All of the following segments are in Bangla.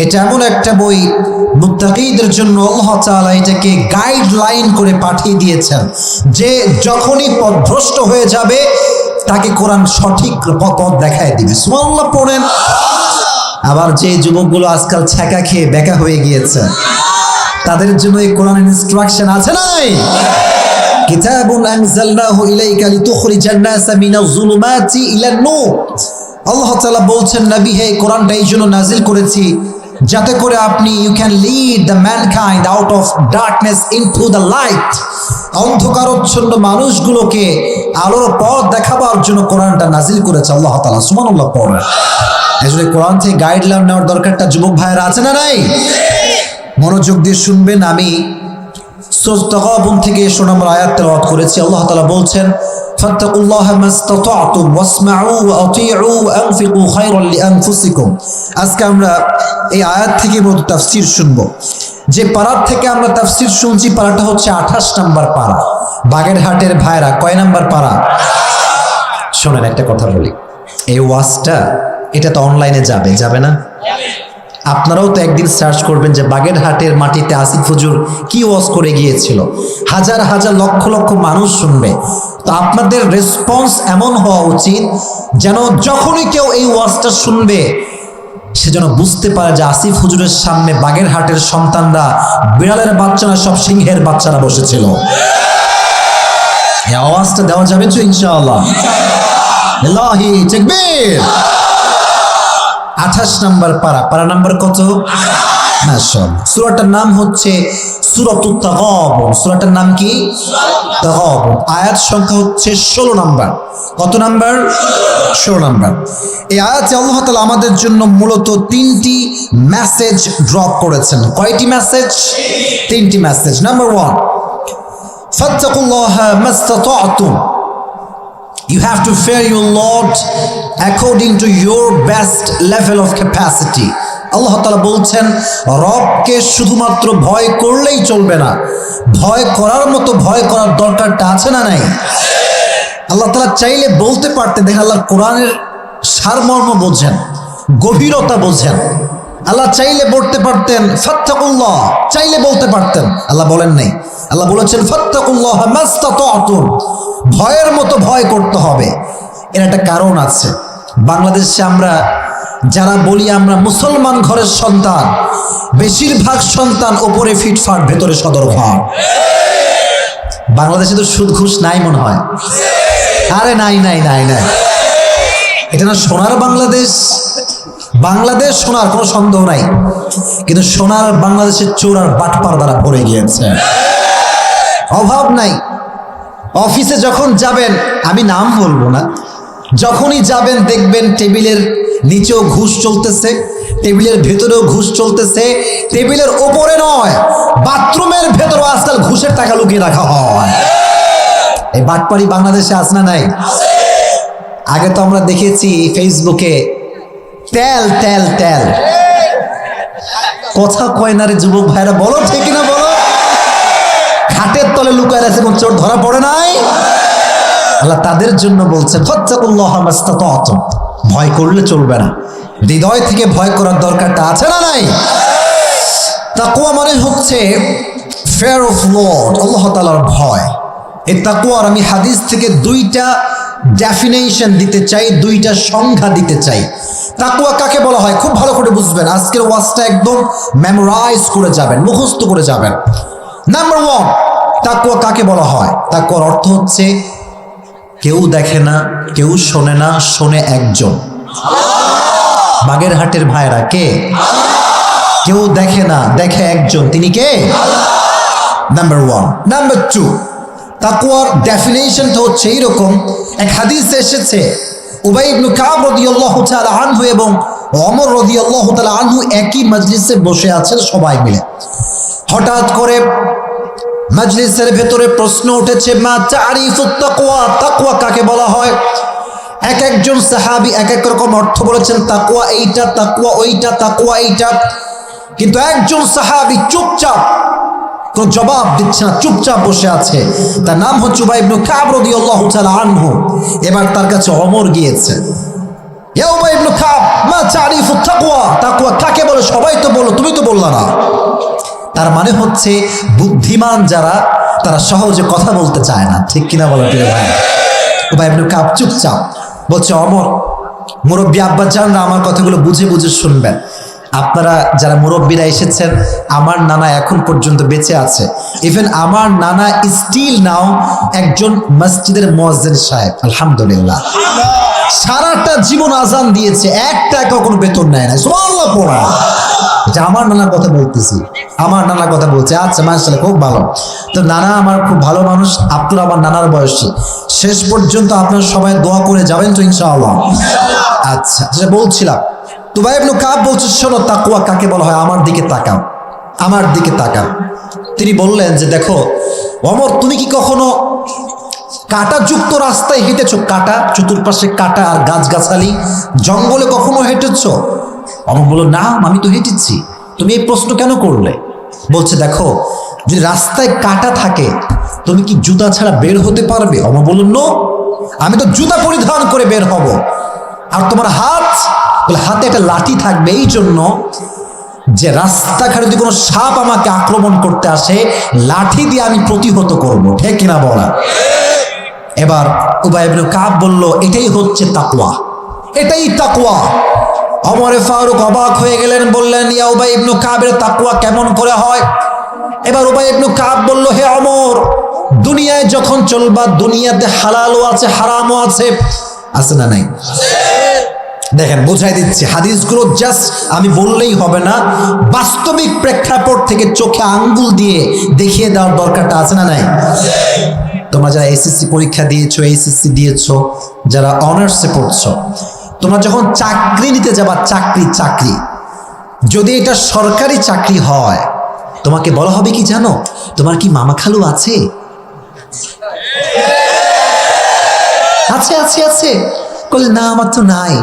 এটা এমন একটা বই, মুত্তাকিদের জন্য আল্লাহ তাআলা এটাকে গাইডলাইন করে পাঠিয়ে দিয়েছেন, যে যখনই পথভ্রষ্ট হয়ে যাবে তাকে কোরআন সঠিক পথ দেখায় দিবে। সুবহানাল্লাহ পড়েন। আবার যে যুবকগুলো আজকাল ছ্যাঁকা খেয়ে বেকা হয়ে গিয়েছে, তাদের জন্য এই কোরআনের ইনস্ট্রাকশন আছে না নাই? কিতাবুন আনজালনাহু ইলাইকা লিতুখরিজান নাসা মিনাজ যুলুমাতি ইলান নূর। আল্লাহ তাআলা বলছেন, নবী হে, কোরআনটা এই জন্য নাজিল করেছি যাতে করে আপনি you can lead the mankind out of darkness into the light. অন্ধকারচ্ছন্ন মানুষগুলোকে আলোর পথ দেখাবার জন্য কোরআনটা নাজিল করেছে আল্লাহ তাআলা। সুবহানাল্লাহ পড়েন। এজন্য কোরআন থেকে গাইডলাইন নেওয়ার দরকারটা যুবক ভাইয়েরা আছে না নাই? মনোযোগ দিয়ে শুনবেন। আমি সূরা তাগাবুন থেকে 16 নম্বর আয়াত তেলাওয়াত করেছি। আল্লাহ তাআলা বলছেন, ফাত্তাকুল্লাহা মাসতাতা'তুম ওয়াসমা'উ ওয়া আতি'উ ওয়া আনফিকু খায়রান লিআনফুসিকুম। আজকে আমরা এই আয়াত থেকে মূলত তাফসীর শুনব। যে পারার থেকে আমরা তাফসীর শুনছি, পারাটা হচ্ছে 28 নম্বর পারা। বাগেরহাটের ভাইরা কয় নাম্বার পারা? শোনেন, একটা কথা বলি, এই ওয়াজটা এটা তো অনলাইনে যাবে না? আপনারাও তো একদিন সার্চ করবেন যে বাগেরহাটের মাটিতে আসিফ হুজুর কি ওয়াজ করে গিয়েছিল, হাজার হাজার লক্ষ লক্ষ মানুষ শুনবে। তো আপনাদের রেসপন্স এমন হওয়া উচিত যেন যখনই কেউ এই ওয়াজটা শুনবে সে যেন বুঝতে পারে যে আসিফ হুজুরের সামনে বাগেরহাটের সন্তানরা, বিড়ালের বাচ্চারা সব সিংহের বাচ্চারা বসেছিল। এই আওয়াজটা দেওয়া যাবে তো ইনশাআল্লাহ? আল্লাহি তাকবীর। 28 নম্বর পারা। পারা নাম্বার কত? মাশাআল্লাহ। সূরাটার নাম হচ্ছে সূরাতুত তাগাবুন। সূরাটার নাম কি? তাগাবুন। আয়াত সংখ্যা হচ্ছে 16 নম্বর। কত নাম্বার? 16 নম্বর। এই আয়াতে আল্লাহ তাআলা আমাদের জন্য মূলত 3টি মেসেজ ড্রপ করেছেন। কয়টি মেসেজ? 3টি message. Number 1, ফাত্তাকুল্লাহা মাসতাতা'তুম। You have to fear your Lord according to your best level of capacity. আল্লাহ তাআলা বলছেন, রবকে শুধুমাত্র ভয় করলেই চলবে না, ভয় করার মতো ভয় করার দরকারটা আছে না নাই? আল্লাহ তাআলা চাইলে বলতে পারতেন, দেখেন আল্লাহ কোরআনের সারমর্ম বোঝেন, গভীরতা বোঝেন। আল্লাহ চাইলে বলতে পারতেন ফাত্তাকুল্লাহ, চাইলে বলতে পারতেন, আল্লাহ বলেন নাই। আল্লাহ বলেছেন ফাত্তাকুল্লাহ মাসতাতা'তুম, ভয়ের মতো ভয় করতে হবে। এর একটা কারণ আছে। বাংলাদেশে আমরা যারা বলি আমরা মুসলমান ঘরের সন্তান, বেশিরভাগ সন্তান ওপরে ফিটফাট, ভেতরে সদরঘর। বাংলাদেশে তো সুদ ঘুষ নাই মনে হয়? আরে নাই নাই নাই নাই, এটা না সোনার বাংলাদেশ? বাংলাদেশ সোনার, কোনো সন্দেহ নাই, কিন্তু সোনার বাংলাদেশের চোর আর বাটপার দ্বারা ভরে গিয়েছে। অভাব নাই। অফিসে যখন যাবেন, আমি নাম বলবো না, যখনই যাবেন দেখবেন টেবিলের নিচেও ঘুষ চলতেছে, টেবিলের ভেতরেও ঘুষ চলতেছে, টেবিলের ওপরে নয়, বাথরুমের ভেতরেও আজকাল ঘুষের টাকা লুকিয়ে রাখা হয়। এই বাটপারি বাংলাদেশে আছে না নাই? আগে তো আমরা দেখেছি ফেসবুকে তেল তেল তেল, কথা কয় না রে যুবক ভাইরা, বলো ঠিক না বলো? খাটের তলে লুকায় আছে, কোন চোর ধরা পড়ে নাই? আল্লাহ তাদের জন্য বলছেন ফাত্তাকুল্লাহা মাসতাতা'তুম, ভয় করলে চলবে না, হৃদয় থেকে ভয় করার দরকারটা আছে না নাই? তাকওয়া মানে হচ্ছে ফিয়ার অফ লর্ড, আল্লাহ তাআলার ভয়। এই তাকওয়ার আমি হাদিস থেকে 2টা ডেফিনেশন দিতে চাই, 2টা সংজ্ঞা দিতে চাই। তাকওয়া কাকে বলা হয় খুব ভালো করে বুঝবেন, আজকের ওয়াজটা একদম মেমোরাইজ করে যাবেন, মুখস্থ করে যাবেন। নাম্বার 1, তাকওয়া কাকে বলা হয়? তাকওয়ার অর্থ হচ্ছে কেউ দেখে না, কেউ শোনে না, শোনে একজন। বাগেরহাটের ভাইরা কে? কেউ দেখে না, দেখে একজন, তিনি কে? নাম্বার 1। নাম্বার 2, তাকওয়ার ডেফিনেশনটা হচ্ছে এইরকম। এক হাদিসে এসেছে, উবাই ইবনে কাব রাদিয়াল্লাহু তাআলা আনহু এবং ওমর রাদিয়াল্লাহু তাআলা আনহু একই মজলিসে বসে আছেন সবাই মিলে। হঠাৎ করে মজলিসের ভেতরে প্রশ্ন উঠেছে, মা তারিফুত তাকওয়া, তাকওয়া কাকে বলা হয়? এক একজন সাহাবী এক এক রকম অর্থ বলেছেন, তাকওয়া এইটা, তাকওয়া ওইটা, তাকওয়া এইটা। কিন্তু একজন সাহাবী চুপচাপ, কোন জবাব দিচ্ছে না, চুপচাপ বসে আছে। তার নাম হচ্ছে উবাই ইবনে কাব রাদিয়াল্লাহু তাআলা আনহু। এবার তার কাছে ওমর গিয়েছে, ইয়া উবাই ইবনে কাব, মা তারিফুত তাকওয়া, তাকওয়া কাকে বলে? সবাই তো না। তার মানে হচ্ছে বুদ্ধিমান যারা তারা সহজে কথা বলতে চায় না, ঠিক কিনা বলো প্রিয় ভাই? উবাই ইবনে কাব চুপচাপ বলছে, অমর মুরব্বী আব্বাজানরা আমার কথাগুলো বুঝে বুঝে শুনবেন। আপনারা যারা মুরব্বীরা এসেছেন, আমার নানা এখন পর্যন্ত বেঁচে আছে। ইভেন আমার নানা স্টিল নাও একজন মসজিদের মুয়াজ্জিন সাহেব, আলহামদুলিল্লাহ। সারাটা জীবন আজান দিয়েছে, এক টাকা কোনো বেতন নেয় না। সুবহানাল্লাহ পড়া, এটা আমার নানার কথা বলতেছি, আমার নানার কথা বলছে। আচ্ছা মাশাআল্লাহ, খুব ভালো। তো নানা আমার খুব ভালো মানুষ, আপনারা আমার নানার বয়সী। শেষ পর্যন্ত আপনারা সবাই দোয়া করে যাবেন তো ইনশাআল্লাহ? আচ্ছা, যেটা বলছিলাম, উবাই ইবনে কাব বলছে, শোনো তাকওয়া কাকে বলা হয়, আমার দিকে তাকাও, আমার দিকে তাকাও। তিনি বললেন যে দেখো ওমর, তুমি কি কখনো কাঁটাযুক্ত রাস্তায় হেঁটেছো? কাঁটা, চতুর্পাশে কাঁটা আর গাছগাছালি, জঙ্গলে কখনো হেঁটেছো? অমর বলল, না আমি তো হেঁটেছি। তুমি এই প্রশ্ন কেন করলে? বলছে দেখো, যদি রাস্তায় কাঁটা থাকে তুমি কি জুতা ছাড়া বের হতে পারবে? অমর বলল, নো, আমি তো জুতা পরিধান করে বের হব। আর তোমার হাত, বলে হাতে একটা লাঠি থাকবে, এই জন্য যে রাস্তাঘাটে যদি কোনো সাপ আমাকে আক্রমণ করতে আসে, লাঠি দিয়ে আমি প্রতিহত করব, ঠিক কিনা বলা? এবার উবাই ইবনে কাব বলল, এটাই হচ্ছে তাকওয়া, এটাই তাকওয়া। ওমর ফারুক অবাক হয়ে গেলেন, বললেন, ইয়া উবাই ইবনে কাবের তাকওয়া কেমন করে হয়? এবার উবাই ইবনে কাব বলল, হে ওমর, দুনিয়ায় যখন চলবা, দুনিয়াতে হালালও আছে হারামও আছে, আছে না নাই? দেখেন বোঝাই দিচ্ছি, হাদিসগুলো জাস্ট আমি বললেই হবে না, বাস্তবিক প্রেক্ষাপট থেকে চোখে আঙ্গুল দিয়ে দেখিয়ে দেওয়ার দরকারটা আছে না নাই? তোমরা যারা এসএসসি পরীক্ষা দিয়েছো, এইচএসসি দিয়েছো, যারা অনার্সে পড়ছো, তোমরা যখন চাকরি নিতে যাবা, চাকরি যদি এটা সরকারি চাকরি হয়, তোমাকে বলা হবে কি জানো, তোমার কি মামা খালু আছে? আছে আছে আছে, বলে না আমার তো নাই।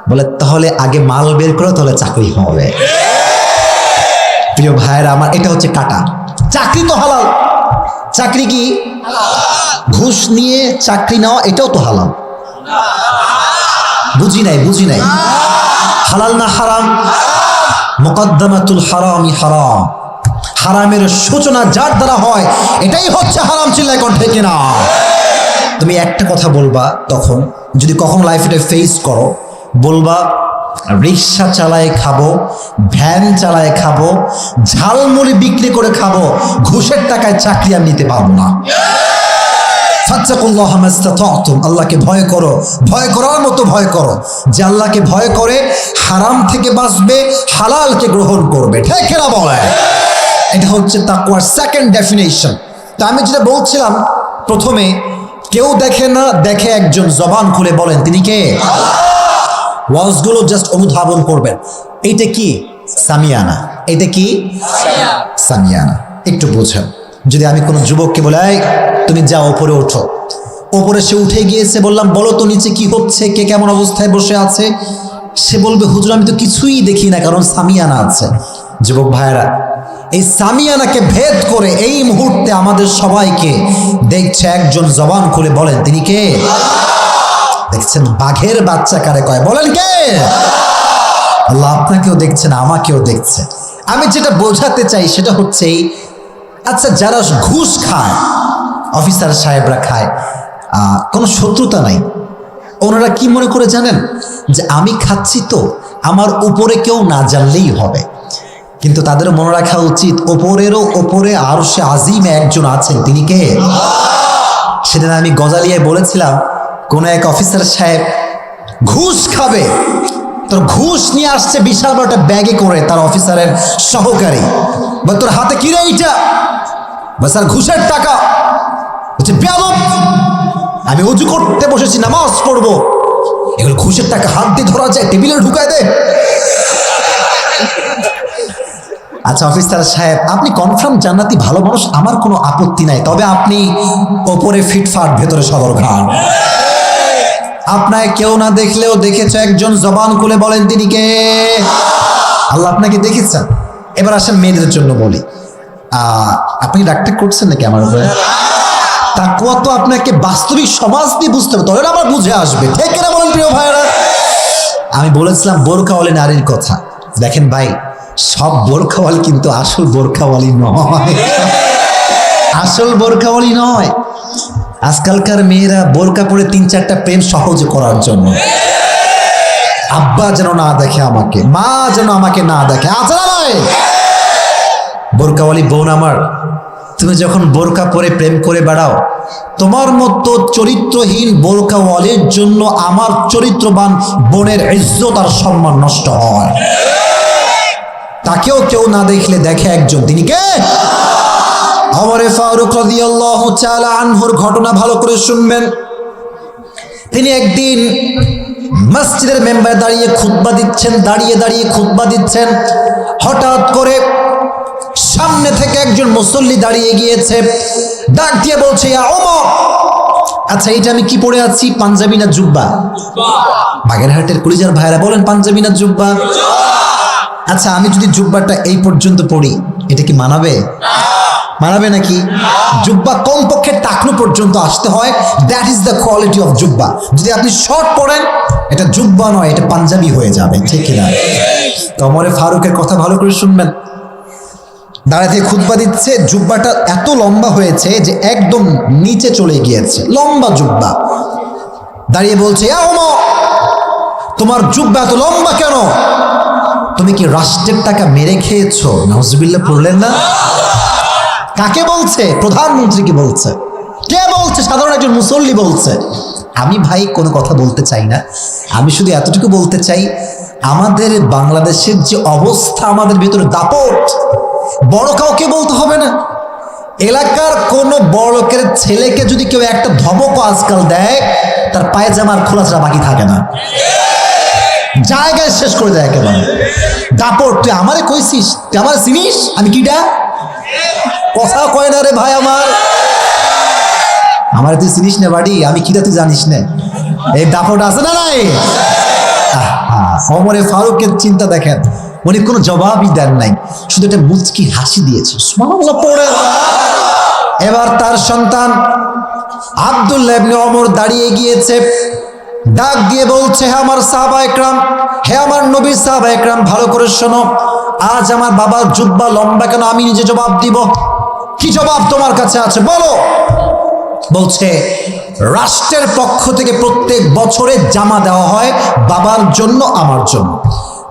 বলে তাহলে আগে মাল বের করো, তাহলে চাকরি হবে। প্রিয় ভাইয়েরা আমার, এটা হচ্ছে কাটা। চাকরি তো হালাল, চাকরি কি ঘুষ নিয়ে চাকরি নেওয়া, এটাও তো হালাল। বুঝি নাই, হালাল না হারাম? মুকদ্দামাতুল হারামি হারাম, হারামের সূচনা যার দ্বারা হয় এটাই হচ্ছে হারাম। চিল্লায় কোন ঠিক না? তুমি একটা কথা বলবা তখন, যদি কখন লাইফে ফেস করো, বলবা রিক্সা চালায় খাবো, ভ্যান চালায় খাবো, ঝালমুড়ি বিক্রি করে খাবো, ঘুষের টাকায় চাকরি আমি নিতে পারবো না। ফাত্তাকুল্লাহ মাস্তাতাতুম, আল্লাহকে ভয় করো, ভয় করার মতো ভয় করো। যে আল্লাহকে ভয় করে হারাম থেকে বাঁচবে, হালালকে গ্রহণ করবে, ঠিক না বলে? এটা হচ্ছে তাকওয়ার সেকেন্ড ডেফিনেশন। তা আমি যেটা বলছিলাম প্রথমে, কেউ দেখে না, দেখে একজন, জবান খুলে বলেন তিনি কে? ওয়াজগুলো জাস্ট অনুধাবন করবেন। এইটা কি? সামিয়ানা। এটা কি? সামিয়ানা। একটু বোঝেন, যদি আমি কোনো যুবককে বলে, তুমি যাও ওপরে ওঠো, ওপরে সে উঠে গিয়েছে, বললাম বলো তো নিচে কি হচ্ছে, কে কেমন অবস্থায় বসে আছে, সে বলবে হুজুর আমি তো কিছুই দেখি না, কারণ সামিয়ানা আছে। যুবক ভাইয়েরা, এই সামিয়ানাকে ভেদ করে এই মুহূর্তে আমাদের সবাইকে দেখছে একজন, জবান খুলে বলেন তিনি কে? দেখছেন বাঘের বাচ্চা কারে কয়, বলেন কে? আল্লাহ আপনাকেও দেখছেন, আমাকেও দেখছে। আমি যেটা বোঝাতে চাই সেটা হচ্ছে, আচ্ছা যারা ঘুষ খায়, অফিসার সাহেবরা খায়, কোনো শত্রুতা নাই, ওনারা কি মনে করে জানেন, যে আমি খাচ্ছি তো আমার উপরে কেউ না জানলেই হবে। কিন্তু তাদের মনে রাখা উচিত, ওপরেরও ওপরে আরশে আজিমে একজন আছেন, তিনি কে? সেদিন আমি গজালিয়ায় বলেছিলাম, কোন এক অফিসার সাহেব ঘুষ খাবে, তোর ঘুষ নিয়ে আসছে বিশাল বড় একটা ব্যাগে করে, তার অফিসারের সহকারী। বা তোর হাতে কি রে এইটা? বা স্যার ঘুষের টাকা। বলছে বেয়াদব, আমি উজু করতে বসেছি, নামাজ পড়বো, এগুলো ঘুষের টাকা হাত দিয়ে ধরা যায়, টেবিলে ঢুকায় দে। আচ্ছা অফিসার সাহেব, আপনি কনফার্ম জান্নাতি ভালো মানুষ, আমার কোনো আপত্তি নাই, তবে আপনি ওপরে ফিটফাট, ভেতরে সদর ঘাট। আপনাকে কেউ না দেখলেও দেখেছে একজন, জবান খুলে বলেন তিনি কে? আল্লাহ আপনাকে দেখেছেন। এবার আসেন মেয়েদের জন্য বলি, আপনি ডাক্তার করছেন নাকি আমার উপরে? তাকওয়া তো আপনাকে বাস্তবিক সমাজ দিয়ে বুঝতে হবে, তবে আবার বুঝে আসবে, ঠিক কিনা বলেন প্রিয় ভাইয়েরা? আমি বলেছিলাম বোরকাওয়ালি নারীর কথা। দেখেন ভাই, সব বোরখাওয়ালি কিন্তু আসল বোরখাওয়ালি নয়, আসল বোরখাওয়ালি নয়। আজকালকার মেয়েরা বোরকা পরে 3-4টা প্রেম সহজে করার জন্য, আব্বা যেন না দেখে আমাকে, মা যেন আমাকে না দেখে, আছে না নয়? বোরকাওয়ালি বোন আমার, তুমি যখন বোরকা পরে প্রেম করে বেড়াও, তোমার মতো চরিত্রহীন বোরকাওয়ালির জন্য আমার চরিত্রবান বোনের ইজ্জত আর সম্মান নষ্ট হয়। তাকেও কেউ না দেখলে দেখে একজন, তিনি কে? ওমরে ফারুক রাদিয়াল্লাহু তাআলা আনহুর ঘটনা ভালো করে শুনবেন। তিনি একদিন মসজিদের মেম্বারে দাঁড়িয়ে খুতবা দিচ্ছেন, দাঁড়িয়ে দাঁড়িয়ে খুতবা দিচ্ছেন। হঠাৎ করে সামনে থেকে একজন মুসল্লি দাঁড়িয়ে গিয়েছে, ডাক দিয়ে বলছে, ইয়া ওমর। আচ্ছা, এটা আমি কি পরে আছি, পাঞ্জাবি না জুব্বা? বাগেরহাটের কলিজার ভাইরা বলেন, পাঞ্জাবি না জুব্বা? আচ্ছা, আমি যদি জুব্বাটা এই পর্যন্ত পড়ি, এটা কি মানাবে? মানাবে নাকি? জুব্বা কমপক্ষে টাকনু পর্যন্ত আসতে হয়, that is the quality of জুব্বা। যদি আপনি শর্ট পড়েন, এটা জুব্বা নয়, এটা পাঞ্জাবি হয়ে যাবে, ঠিক কিনা? তো ওমরে ফারুকের কথা ভালো করে শুনবেন। দাঁড়িয়ে থেকে খুতবা দিচ্ছে, জুব্বাটা এত লম্বা হয়েছে যে একদম নিচে চলে গিয়েছে, লম্বা জুব্বা। দাঁড়িয়ে বলছে, ইয়া ওমর, তোমার জুব্বা এত লম্বা কেন? তুমি কি রাষ্ট্রের টাকা মেরে খেয়েছো? নাউজুবিল্লাহ পড়লেন না? কাকে বলছে? প্রধানমন্ত্রীকে বলছে। কে বলছে? সাধারণ একজন মুসল্লি বলছে। আমি ভাই কোনো কথা বলতে চাই না, আমি শুধু এতটুকু বলতে চাই, আমাদের বাংলাদেশের যে অবস্থা, আমাদের ভিতরে দাপট, বড় কাউকে বলতে হবে না। এলাকার কোনো বড় লোকের ছেলেকে যদি কেউ একটা ধমকও আজকাল দেয়, তার পায়জামার খোলা ছাড়া বাকি থাকে না, জায়গায় শেষ করে দেয় একেবারে। দাপট, তুই আমারে কইছিস, তুই আমার চিনিস, আমি কিটা? কথা কয় না রে ভাই আমার তুই চিনিস না বাড়ি, আমি কিটা তুই জানিস না, এই দাপট আছে না নাই? ওমরে ফারুকের চিন্তা দেখেন, উনি কোনো জবাবই দেন নাই, শুধু একটা মুচকি হাসি দিয়েছে। সুবহানাল্লাহ পড়ে। এবার তার সন্তান আব্দুল্লাহ ইবনে ওমর দাঁড়িয়ে গিয়েছে, ডাক দিয়ে বলছে, হে আমার সাহাবা একরাম, হে আমার নবীর সাহাবা একরাম, ভালো করে শোনো, আজ আমার বাবার জুব্বা লম্বা কেন? আমি নিজে জবাব দিব। কি জবাব তোমার কাছে আছে বলো? বলছে, রাষ্ট্রের পক্ষ থেকে প্রত্যেক বছরে জামা দেওয়া হয় বাবার জন্য, আমার জন্য।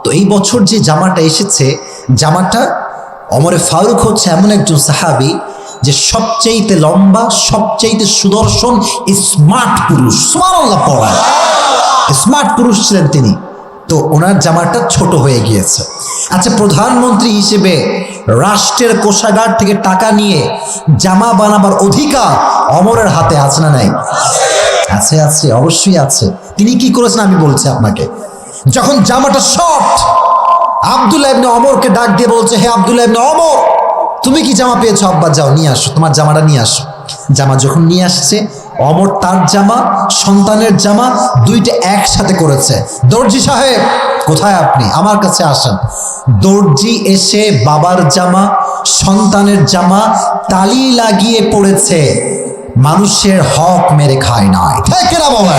তো এই বছর যে জামাটা এসেছে, জামাটা ওমরে ফারুক হচ্ছে এমন একজন সাহাবী যে সবচেয়ে লম্বা, সবচেয়ে সুদর্শন, স্মার্ট পুরুষ। সুবহানাল্লাহ পড়ায়, স্মার্ট পুরুষ ছিলেন তিনি। তো ওনার জামাটা ছোট হয়ে গিয়েছে। আচ্ছা, প্রধানমন্ত্রী হিসেবে রাষ্ট্রের কোষাগার থেকে টাকা নিয়ে জামা বানাবার অধিকার ওমরের হাতে আছে না নাই? আছে, আছে, অবশ্যই আছে। তিনি কি করেছেন আমি বলছি আপনাকে। যখন জামাটা শর্ট, আব্দুল্লাহ ইবনে ওমরকে ডাক দিয়ে বলছে, হে আব্দুল্লাহ ইবনে ওমর, তুমি কি জামা পেয়েছো? আব্বা যাও নিয়ে আসো, তোমার জামাটা নিয়ে আসো। জামা যখন নিয়ে আসছে, ওমর তার জামা, সন্তানের জামা দুইটা একসাথে করেছে। দর্জি সাহেব, কোথায় আপনি? আমার কাছে আসেন। দর্জি এসে বাবার জামা, সন্তানের জামা তালি লাগিয়ে পড়েছে। মানুষের হক মেরে খায় নাই, ঠিক না বলে?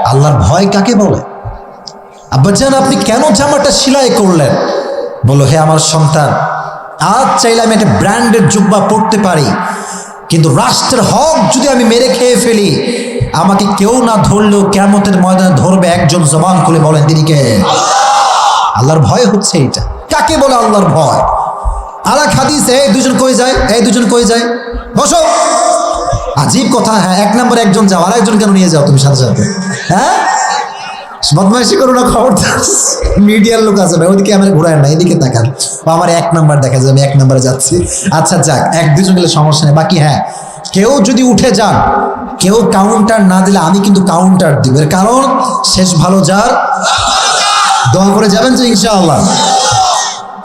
আল্লাহর ভয় কাকে বলে? আব্বাজান, আপনি কেন জামাটা সেলাই করলেন? বলো, হে আমার সন্তান, আজ চাইলে আমি একটা ব্র্যান্ডের জুব্বা পড়তে পারি, কিন্তু রাষ্ট্রের হক যদি আমি মেরে খেয়ে ফেলি, আমাকে কেউ না ধরলেও কিয়ামতের ময়দানে ধরবে একজন। জবান খুলে বলেন তিনি কে? আল্লাহর ভয় হচ্ছে এটা। কাকে বলে আল্লাহর ভয়? আরেক হাদিসে, এই দুজন কই যায়, এই দুজন কই যায়, বসো। আজীব কথা। হ্যাঁ, এক নম্বরে একজন যাও, আর একজন কেন নিয়ে যাও তুমি সাথে সাথে? হ্যাঁ, বদমাইশি করো না, খবর। মিডিয়ার লোক আছে ভাই, ওইদিকে আমার ঘোরায় না, এদিকে তাকান। আমার এক নাম্বার দেখা যায়, আমি এক নাম্বারে যাচ্ছি। আচ্ছা যাক, এক দুজন গেলে সমস্যা নেই। বাকি হ্যাঁ, কেউ যদি উঠে যান, কেউ কাউন্টার না দিলে আমি কিন্তু কাউন্টার দিব, এর কারণ শেষ ভালো যার। দোয়া করে যাবেন যে ইনশাআল্লাহ।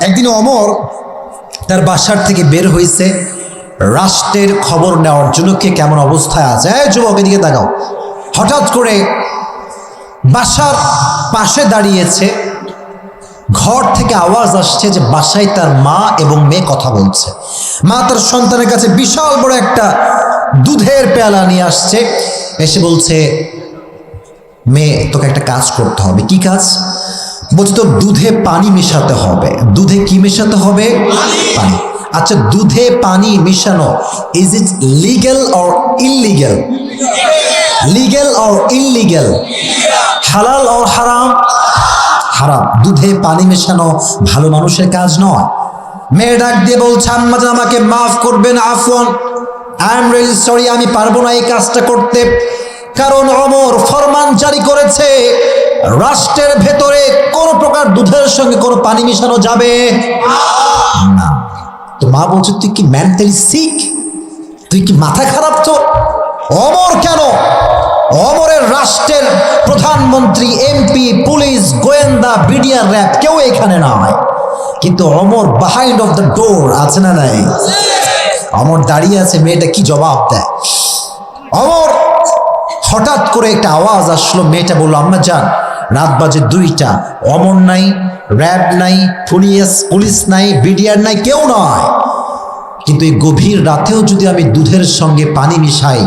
একদিন ওমর তার বাসার থেকে বের হয়েছে রাষ্ট্রের খবর নেওয়ার জন্য, কে কেমন অবস্থায় আছে। এই যুবক, এদিকে তাকাও। হঠাৎ করে বাসার পাশে দাঁড়িয়েছে, ঘর থেকে আওয়াজ আসছে যে বাসায় তার মা এবং মেয়ে কথা বলছে। মা তার সন্তানের কাছে বিশাল বড় একটা দুধের পেয়ালা নিয়ে আসছে, এসে বলছে, মেয়ে তোকে একটা কাজ করতে হবে। কি কাজ? বলছি তো দুধে পানি মেশাতে হবে। দুধে কি মেশাতে হবে? পানি। আচ্ছা, দুধে পানি মেশানো is it legal or illegal? Legal or illegal? হালাল অর হারাম? হারাম। দুধে পানি মেশানো ভালো মানুষের কাজ নয়। মেয়ে ডাক দিয়ে বলছে, আম্মা জান আমাকে মাফ করবেন, Afwan, I am really sorry, আমি পারবো না এই কাজটা করতে, কারণ ওমর ফরমান জারি করেছে রাষ্ট্রের ভেতরে কোন প্রকার দুধের সঙ্গে কোনো পানি মেশানো যাবে না। তো মা বলছে, তুই কি মেন্টালি সিক? তুই কি মাথা খারাপ? তো ওমর কেন? ওমরের রাষ্ট্রের প্রধানমন্ত্রী, এমপি, পুলিশ, গোয়েন্দা, বিডিআর, র্যাব কেউ এখানে নয়, কিন্তু Omar behind of the door আছে না নাই? ওমর দাঁড়িয়ে আছে, মেয়েটা কি জবাব দেয়? ওমর হঠাৎ করে একটা আওয়াজ আসলো, মেয়েটা বললো, আম্মা জান রাত বাজে 2টা, ওমর নাই, র্যাব নাই, পুলিশ নাই, বিডিআর নাই, কেউ নয়, কিন্তু এই গভীর রাতেও যদি আমি দুধের সঙ্গে পানি মিশাই,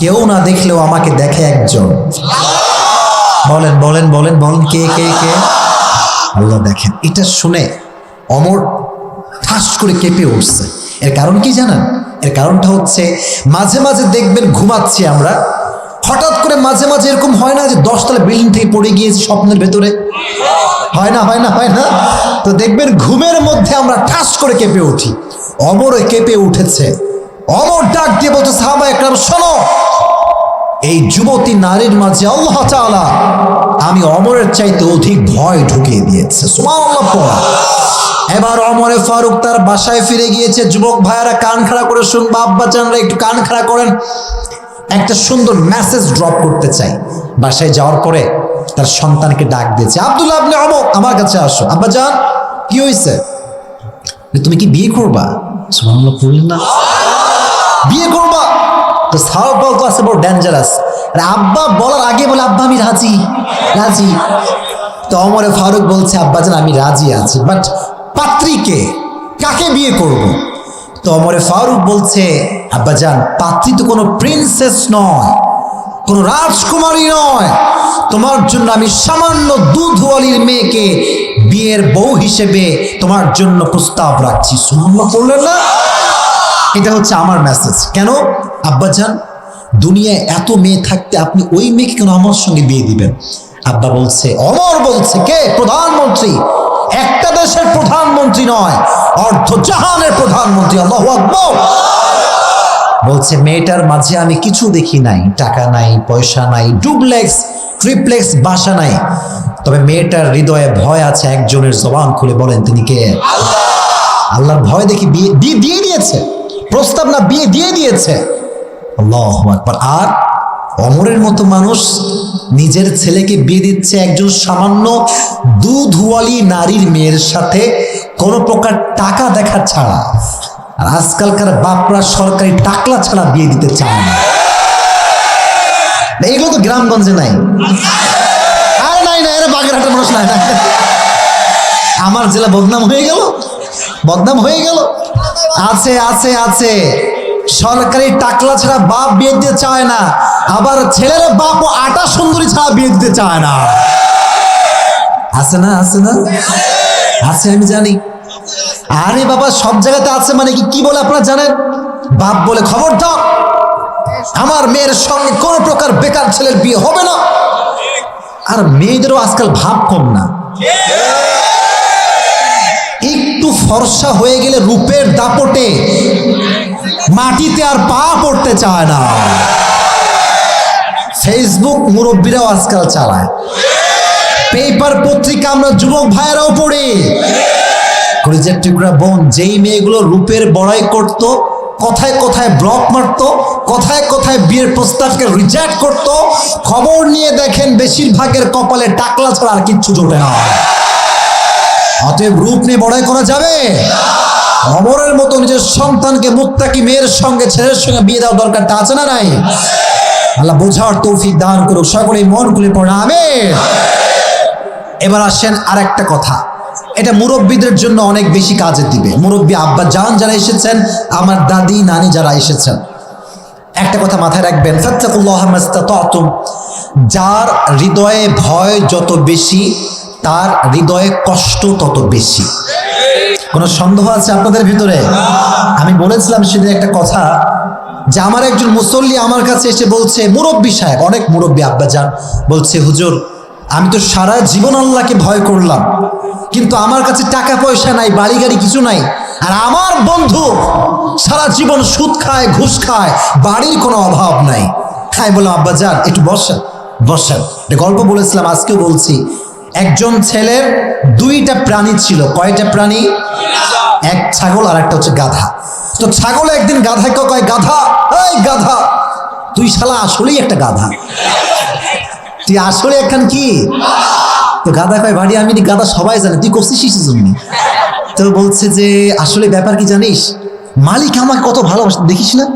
কেউ না দেখলেও আমাকে দেখে একজন। বলেন বলেন বলেন বলেন, কে কে কে? আল্লাহ দেখেন। এটা শুনে ওমর ঠাস করে কেঁপে উঠছে। এর কারণ কি জানেন? এর কারণটা হচ্ছে, মাঝে মাঝে দেখবেন ঘুমাচ্ছি আমরা, হঠাৎ করে মাঝে মাঝে এরকম হয় না যে 10তলা বিল্ডিং থেকে পড়ে গিয়েছি স্বপ্নের ভেতরে? হয় না হয় না হয় না? তো দেখবেন ঘুমের মধ্যে আমরা ঠাস করে কেঁপে উঠি। ওমর কেঁপে উঠেছে। ওমর ডাক দিয়ে বলছে, সাহাবা একরাম শোনো, এই যুবতী নারীর মাঝে আল্লাহ তাআলা আমি ওমরের চাইতে অধিক ভয় ঢুকিয়ে দিয়েছে। সুবহানাল্লাহ পড়া। এবার ওমরে ফারুক তার বাসায় ফিরে গিয়েছে। যুবক ভাইয়ারা কান খাড়া করে শুনবা, আব্বা জানরা একটু কান খাড়া করেন। একটা সুন্দর মেসেজ ড্রপ করতে চাই। বাসায় যাওয়ার পরে তার সন্তানকে ডাক দিয়েছে, আব্দুল্লাহ ইবনে ওমর আমার কাছে আসো। আব্বা জান কি হয়েছে? তুমি কি বিয়ে করবা? সুবহানাল্লাহ বললেন না, বিয়ে করবা? তো সাহাবা তো আছে বড় ডেঞ্জারাস। আর আব্বা বলার আগে বলে, আব্বা আমি রাজি রাজি। তো ওমরে ফারুক বলছে, আব্বা জান আমি রাজি আছি, বাট পাত্রীকে কাকে বিয়ে করব? তো ওমরে ফারুক বলছে, আব্বা জান পাত্রী তো কোনো প্রিন্সেস নয়, কোনো রাজকুমারী নয়, তোমার জন্য আমি সামান্য দুধওয়ালির মেয়েকে বিয়ের বউ হিসেবে তোমার জন্য প্রস্তাব রাখছি। সুবহানাল্লাহ বললেন না? এটা হচ্ছে আমার মেসেজ। কেন আব্বাজান, দুনিয়ায় এত মেয়ে থাকতে আপনি ওই মেয়েকে কেন আমার সঙ্গে বিয়ে দিবেন? আব্বা বলছে, ওমর বলছে, কে? প্রধানমন্ত্রী, একটা দেশের প্রধানমন্ত্রী নয়, অর্ধ জাহানের প্রধানমন্ত্রী। আল্লাহু আকবার। বলছে, মেয়েটার মাঝে আমি কিছু দেখি নাই, টাকা নাই, পয়সা নাই, ডুপ্লেক্স ট্রিপ্লেক্স বাসা নাই, তবে মেয়েটার হৃদয়ে ভয় আছে একজনের। জবান খুলে বলেন তিনি কে? আল্লাহর ভয় দেখি বিয়ে দিয়ে দিয়েছে, প্রস্তাব না বিয়ে দিয়ে দিয়েছে। আল্লাহু আকবার। আর ওমরের মতো মানুষ নিজের ছেলেকে বিয়ে দিচ্ছে একজন সামান্য দুধওয়ালি নারীর মেয়ের সাথে, কোনো প্রকার টাকা দেখা ছাড়া। আর আজকালকার বাপরা সরকারি টাকলা ছাড়া বিয়ে দিতে চায় না। এগুলো তো গ্রামগঞ্জে নাই। আরে নাই না, এরা বাগেরহাটের মানুষ নাই। আমার জেলা বদনাম হয়ে গেল, বদনাম হয়ে গেল। আছে আছে আছে, সরকারি টাকলা ছাড়া বাপ বিয়ে দিতে চায় না, আবার ছেলের বাপও আটা সুন্দরী ছাড়া বিয়ে দিতে চায় না। আছে না? আছে না? আছে, আমি জানি। আরে বাবা, সব জায়গাতে আছে মানে কি বলে আপনারা জানেন? বাপ বলে, খবরদার আমার মেয়ের সঙ্গে কোন প্রকার বেকার ছেলের বিয়ে হবে না। আর মেয়েদেরও আজকাল ভাব কম না। একটু ফর্সা হয়ে গেলে রূপের দাপটে মাটিতে আর পা পড়তে চায় না। ফেসবুক মুরব্বীরাও আজকাল চালায়, পেপার পত্রিকা আমরা যুবক ভাইয়েরাও পড়ি। কলিজার টুকরা বোন, যেই মেয়েগুলো রূপের বড়াই করত, কথায় কথায় ব্লক মারতো, কথায় কথায় বিয়ের প্রস্তাবকে রিজেক্ট করত, খবর নিয়ে দেখেন বেশিরভাগের কপালে টাকলা ছাড়া আর কিচ্ছু জোটে না। অতএব রূপ নিয়ে বড়াই করা যাবে? ওমরের মতো নিজের সন্তানকে মুত্তাকি মেয়ের সঙ্গে, ছেলের সঙ্গে বিয়ে দেওয়ার দরকারটা আছে না নাই? আল্লাহ বোঝার তৌফিক দান করুক। সকলেই মন খুলে পড়ে আমিন। এবার আসেন আর একটা কথা, এটা মুরব্বীদের জন্য অনেক বেশি কাজে দিবে। মুরব্বী আব্বা জান যারা এসেছেন, আমার দাদি নানি যারা এসেছেন, একটা কথা মাথায় রাখবেন, ফাত্তাকুল্লাহ মাস্তাতাতুম। যার হৃদয়ে ভয় যত বেশি, তার হৃদয়ে কষ্ট তত বেশি। কোনো সন্দেহ আছে আপনাদের ভিতরে? আমি বলেছিলাম সেদিন একটা কথা, যে আমার একজন মুসল্লি আমার কাছে এসে বলছে, মুরব্বী সাহেব, অনেক মুরব্বী আব্বাজান, বলছে হুজুর আমি তো সারা জীবন আল্লাহকে ভয় করলাম, কিন্তু আমার কাছে টাকা পয়সা নাই, বাড়ি গাড়ি কিছু নাই, আর আমার বন্ধু সারা জীবন সুদ খায়, ঘুষ খায়, বাড়ির কোনো অভাব নাই। আমি বললাম আব্বাজান একটু বসেন বসেন। গল্প বলেছিলাম, আজকেও বলছি। একজন ছেলের দুইটা প্রাণী ছিল। কয়টা প্রাণী? এক ছাগল আর একটা হচ্ছে গাধা। তো ছাগল একদিন গাধাকে কয়, গাধা, এই গাধা, তুই শালা আসলেই একটা গাধা, তুই আসলে এখন কি? তো গাধা কয়, ভাড়ি আমি গাধা সবাই জানে, তুই করছিস কিসের জন্য? তো বলছে যে আসলে ব্যাপার কি জানিস, মালিক আমাকে কত ভালোবাসে দেখিস না,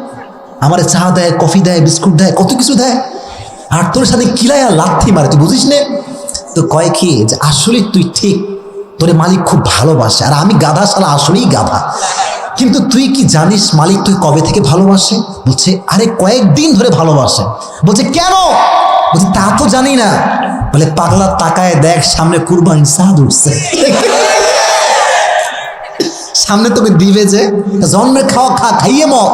আমার চা দেয়, কফি দেয়, বিস্কুট দেয়, কত কিছু দেয়, আর তোর সাথে কিলায় লাথি মারে, তুই বুঝিস না? তো কয় কি যে আসলে তুই ঠিক, তোরে মালিক খুব ভালোবাসে, আর আমি গাধা, শালা আসলেই গাধা, কিন্তু তুই কি জানিস মালিক তুই কবে থেকে ভালোবাসে? বলছে আরে কয়েকদিন ধরে ভালোবাসে। বলছে কেন? বলছে তা তো জানি না। বলে পাগলা তাকায় দেখ, সামনে কুরবানি চাঁদ উঠছে, সামনে তোকে দিবে যে, জন্মের খাওয়া খা, খাইয়ে মত,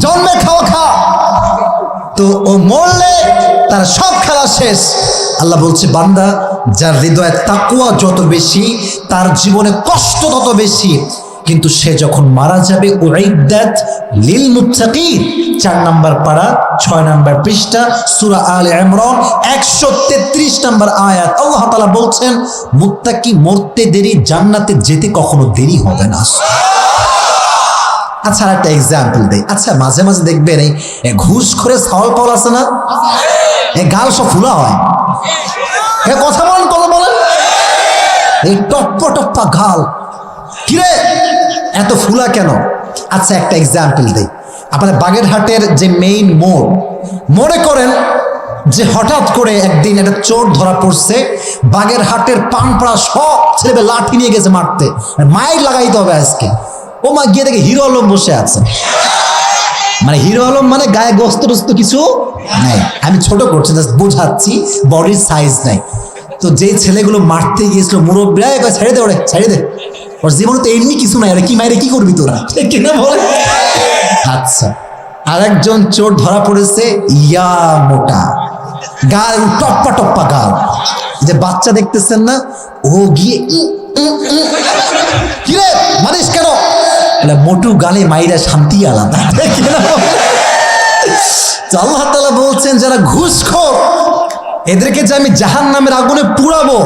জন্মের খাওয়া খা। তো ও মরলে তার সব খেলা শেষ। আল্লাহ বলছে বান্দা যার হৃদয়ে তাকওয়া যত বেশি, তার জীবনে কষ্ট তত বেশি, কিন্তু সে যখন মারা যাবে, উইদ্দাত লিল মুত্তাকিন, 4 নম্বর পারা 6 নম্বর পৃষ্ঠা সূরা আলে ইমরান 133 নম্বর আয়াত। আল্লাহ তাআলা বলছেন মুত্তাকি মরতে দেরি, জান্নাতে যেতে কখনো দেরি হবে না। আচ্ছা একটা এক্সাম্পল দেই। আচ্ছা মাঝে মাঝে দেখবেন এই ঘুষ করে ছাওয়াল পাওয়াল আছে না, এই গাল সব ফুলা হয়, কথা বলেন, কথা বলেন, এই টপ্পা টপ্পা গাল, কিরে এত ফুলা কেন? আচ্ছা একটা এক্সাম্পল দেই। আপনাদের বাগেরহাটের যে মেইন মোড়, মনে করেন যে হঠাৎ করে একদিন একটা চোর ধরা পড়ছে, বাগেরহাটের পানপাড়া সব ছেলে লাঠি নিয়ে গেছে মারতে, মাইক লাগাইতে হবে আজকে। ও মা গিয়ে দেখে হিরো আলম বসে আছে, মানে হিরো আলম মানে গায়ে গোস্ত টোস্ত কিছু নাই, আমি ছোট করছি জাস্ট বোঝাচ্ছি, বডির সাইজ নাই। তো যেই ছেলেগুলো মারতে গিয়েছিল, মুরব্বীরা ছেড়ে দে, ওরে ছেড়ে দে, ওর জীবনে তো এমনি কিছু নাই, কি মাইরে কি করবি তোরা, কিনা বলে। আচ্ছা আরেকজন চোর ধরা পড়েছে, ইয়া মোটা গাল, টপ্পা টপ্পা গাল, যে বাচ্চা দেখতেছেন না, ও গিয়ে কিরে মারিস কেন? মোটু গালে মাইরা শান্তি আলাদা। আল্লাহ তাআলা বলছেন যারা ঘুষখোর, এদেরকে যে আমি জাহান্নামের আগুনে পুড়াবো,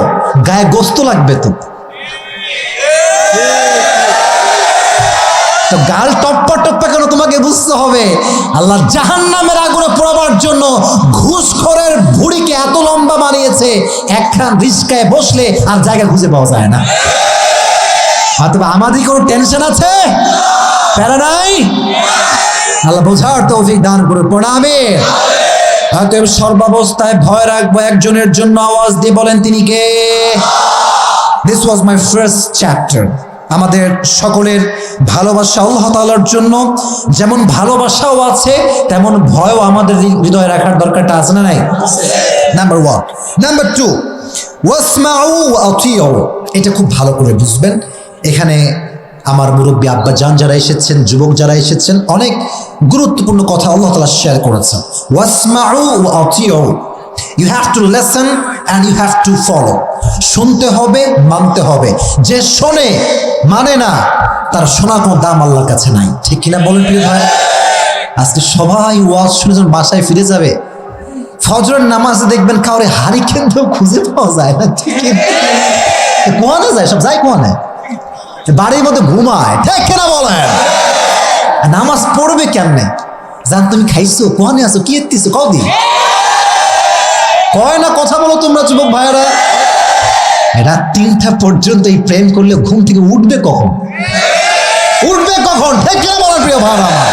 গায়ে গোস্ত লাগবে। তো গাল টপ্পা টপ্পা কেন তোমাকে বুঝতে হবে, আল্লাহ জাহান্নামের আগুনে পোড়াবার জন্য ঘুষখোরের ভুঁড়িকে এত লম্বা বানিয়েছে, একখান রিস্কায় বসলে আর জায়গা খুঁজে পাওয়া যায় না। হয়তো আমাদের কোনো টেনশন আছে, প্যারা নাই, আল্লাহ বোঝার তৌফিক দান করে পড়াবে। হয়তো সর্বাবস্থায় ভয় রাখবো একজনের জন্য, আওয়াজ দিয়ে বলেন তিনি কে? This was my first chapter. আমাদের সকলের ভালোবাসা আল্লাহ তাআলার জন্য, যেমন ভালোবাসাও আছে তেমন ভয়ও আমাদের হৃদয়ে রাখার দরকারটা আছে না নাই? নাম্বার 1। নাম্বার 2, ওয়াসমাউ ওয়া আতিউ। এটা খুব ভালো করে বুঝবেন। এখানে আমার মুরব্বী আব্বা জান যারা এসেছেন, যুবক যারা এসেছেন, অনেক গুরুত্বপূর্ণ কথা আল্লাহ তাআলা শেয়ার করেছেন। ওয়াসমাউ ওয়া আতিউ, you have to listen and you have to follow. শুনতে হবে, মানতে হবে। যে শোনে মানে না, তার শোনা কোনো দাম আল্লাহর কাছে নাই। ঠিক কিনা বলেন প্রিয় ভাই? আজকে সবাই ওয়াজ শুনে যখন বাসায় ফিরে যাবে, ফজরের নামাজে দেখবেন কাউরে হারি কেন্দ্র খুঁজে পাওয়া যায় না। ঠিক কোয়ানে যায়, সব যায় কোয়ানে, বাড়ির মধ্যে ঘুমায়। ঠিক কিনা বলেন? নামাজ পড়বে কেমনে? জান তুমি খাইছো, কোয়ানে আছো, কি এত্তিছো, কদি কয় না, কথা বলো তোমরা যুবক ভাইয়েরা। রাত 3টা পর্যন্ত এই প্রেম করলে ঘুম থেকে উঠবে কখন? উঠবে কখন? ঠিক কিনা বলেন প্রিয় ভাইরা আমার?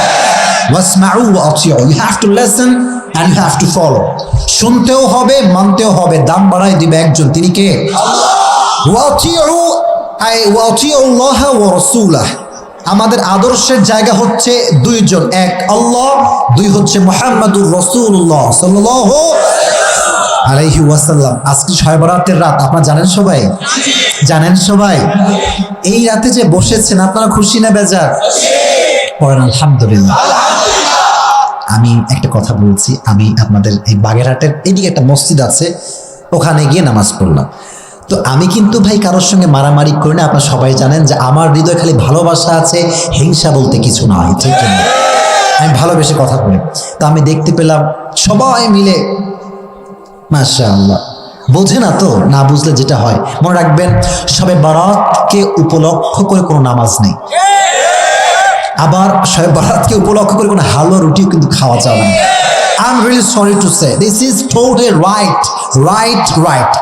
ওয়াসমাউ ওয়া আতিউ, you have to listen and you have to follow. শুনতেও হবে, মানতেও হবে। দাম বাড়াই দিবে একজন, তিনি কে? আল্লাহ। ওয়া আতিউ আই ওয়া আতিউ আল্লাহ ওয়া রাসূলাহ। আমাদের আদর্শের জায়গা হচ্ছে দুইজন, এক আল্লাহ, দুই হচ্ছে মুহাম্মাদুর রাসূলুল্লাহ সাল্লাল্লাহু। আলাইহি ওয়াসাল্লাম। আজকে শবে বরাতের রাত, আপনারা জানেন সবাই? জানেন সবাই? এই রাতে যে বসেছেন আপনারা খুশি না বেজার? পড়েন আলহামদুলিল্লাহ। আমি একটা কথা বলছি, আমি আপনাদের এই বাগেরহাটের এইদিকে একটা মসজিদ আছে, ওখানে গিয়ে নামাজ পড়লাম। তো আমি কিন্তু ভাই কারোর সঙ্গে মারামারি করি না, আপনারা সবাই জানেন যে আমার হৃদয়ে খালি ভালোবাসা আছে, হিংসা বলতে কিছু নয়, ঠিক না? আমি ভালোবেসে কথা বলি। তো আমি দেখতে পেলাম সবাই মিলে মাশাআল্লাহ, বোঝে না তো, না বুঝলে যেটা হয়, মনে রাখবেন শবে বরাতকে উপলক্ষ করে কোনো নামাজ নেই, আবার শবে বরাতকে উপলক্ষ করে কোনো হালুয়া রুটিও কিন্তু খাওয়া যাবে না। I'm really sorry to say this is totally right.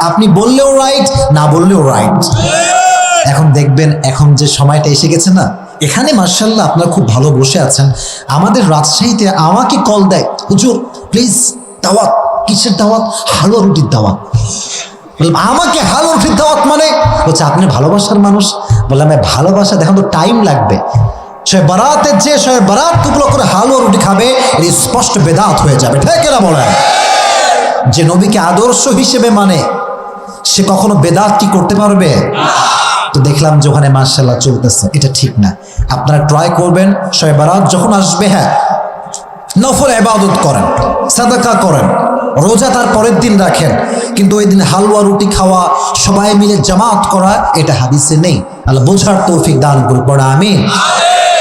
আপনি বললেও রাইট, না বললেও রাইট। এখন দেখবেন এখন যে সময়টা এসে গেছে না, এখানে মাশাআল্লাহ আপনারা খুব ভালো বসে আছেন। আমাদের রাজশাহীতে আমাকে কল দেয়, হুজুর প্লিজ দাওয়াত। কিসের দাওয়াত? হালুয়া রুটির দাওয়াত। বললাম আমাকে হালুয়া রুটির দাওয়াত মানে? বলছে আপনি ভালোবাসার মানুষ। বললাম ভালোবাসা দেখান তো টাইম লাগবে। শবে বরাতের যে শবে বরাত উপলক্ষ করে হালুয়া রুটি খাবে, এর স্পষ্ট বেদাত হয়ে যাবে, ঠিক না বলেন? যে নবীকে আদর্শ হিসেবে মানে সে কখনো বেদাতটি করতে পারবে? তো দেখলাম যে ওখানে মাশাআল্লাহ চলতেছে, এটা ঠিক না। আপনারা ট্রাই করবেন শবে বরাত যখন আসবে, হ্যাঁ নফল ইবাদত করেন, সাদাকা করেন, রোজা তার পরের দিন রাখেন, কিন্তু ওই দিন হালুয়া রুটি খাওয়া, সবাই মিলে জামাত করা, এটা হাদিসে নেই। আল্লাহ বোঝার তৌফিক দান করুন, পড়া আমিন।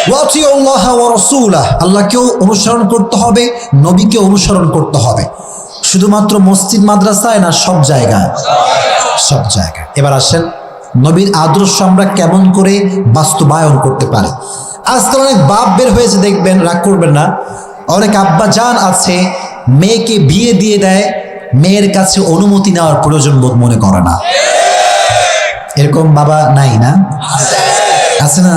ওয়াতিউল্লাহ ওয়া রাসূলাহ, আল্লাহকেও অনুসরণ করতে হবে, নবীকে অনুসরণ করতে হবে, শুধুমাত্র মসজিদ মাদ্রাসায় না, সব জায়গায়। এবার আসেন নবীর আদর্শ আমরা কেমন করে বাস্তবায়ন করতে পারি। আজকাল অনেক বাপ বের হয়েছে, দেখবেন, রাগ করবেন না, অনেক আব্বা জান আছে মেয়েকে বিয়ে দিয়ে দেয়, মেয়ের কাছে অনুমতি নেওয়ার প্রয়োজন বোধ মনে করে না। এরকম বাবা নাই না? আছে না?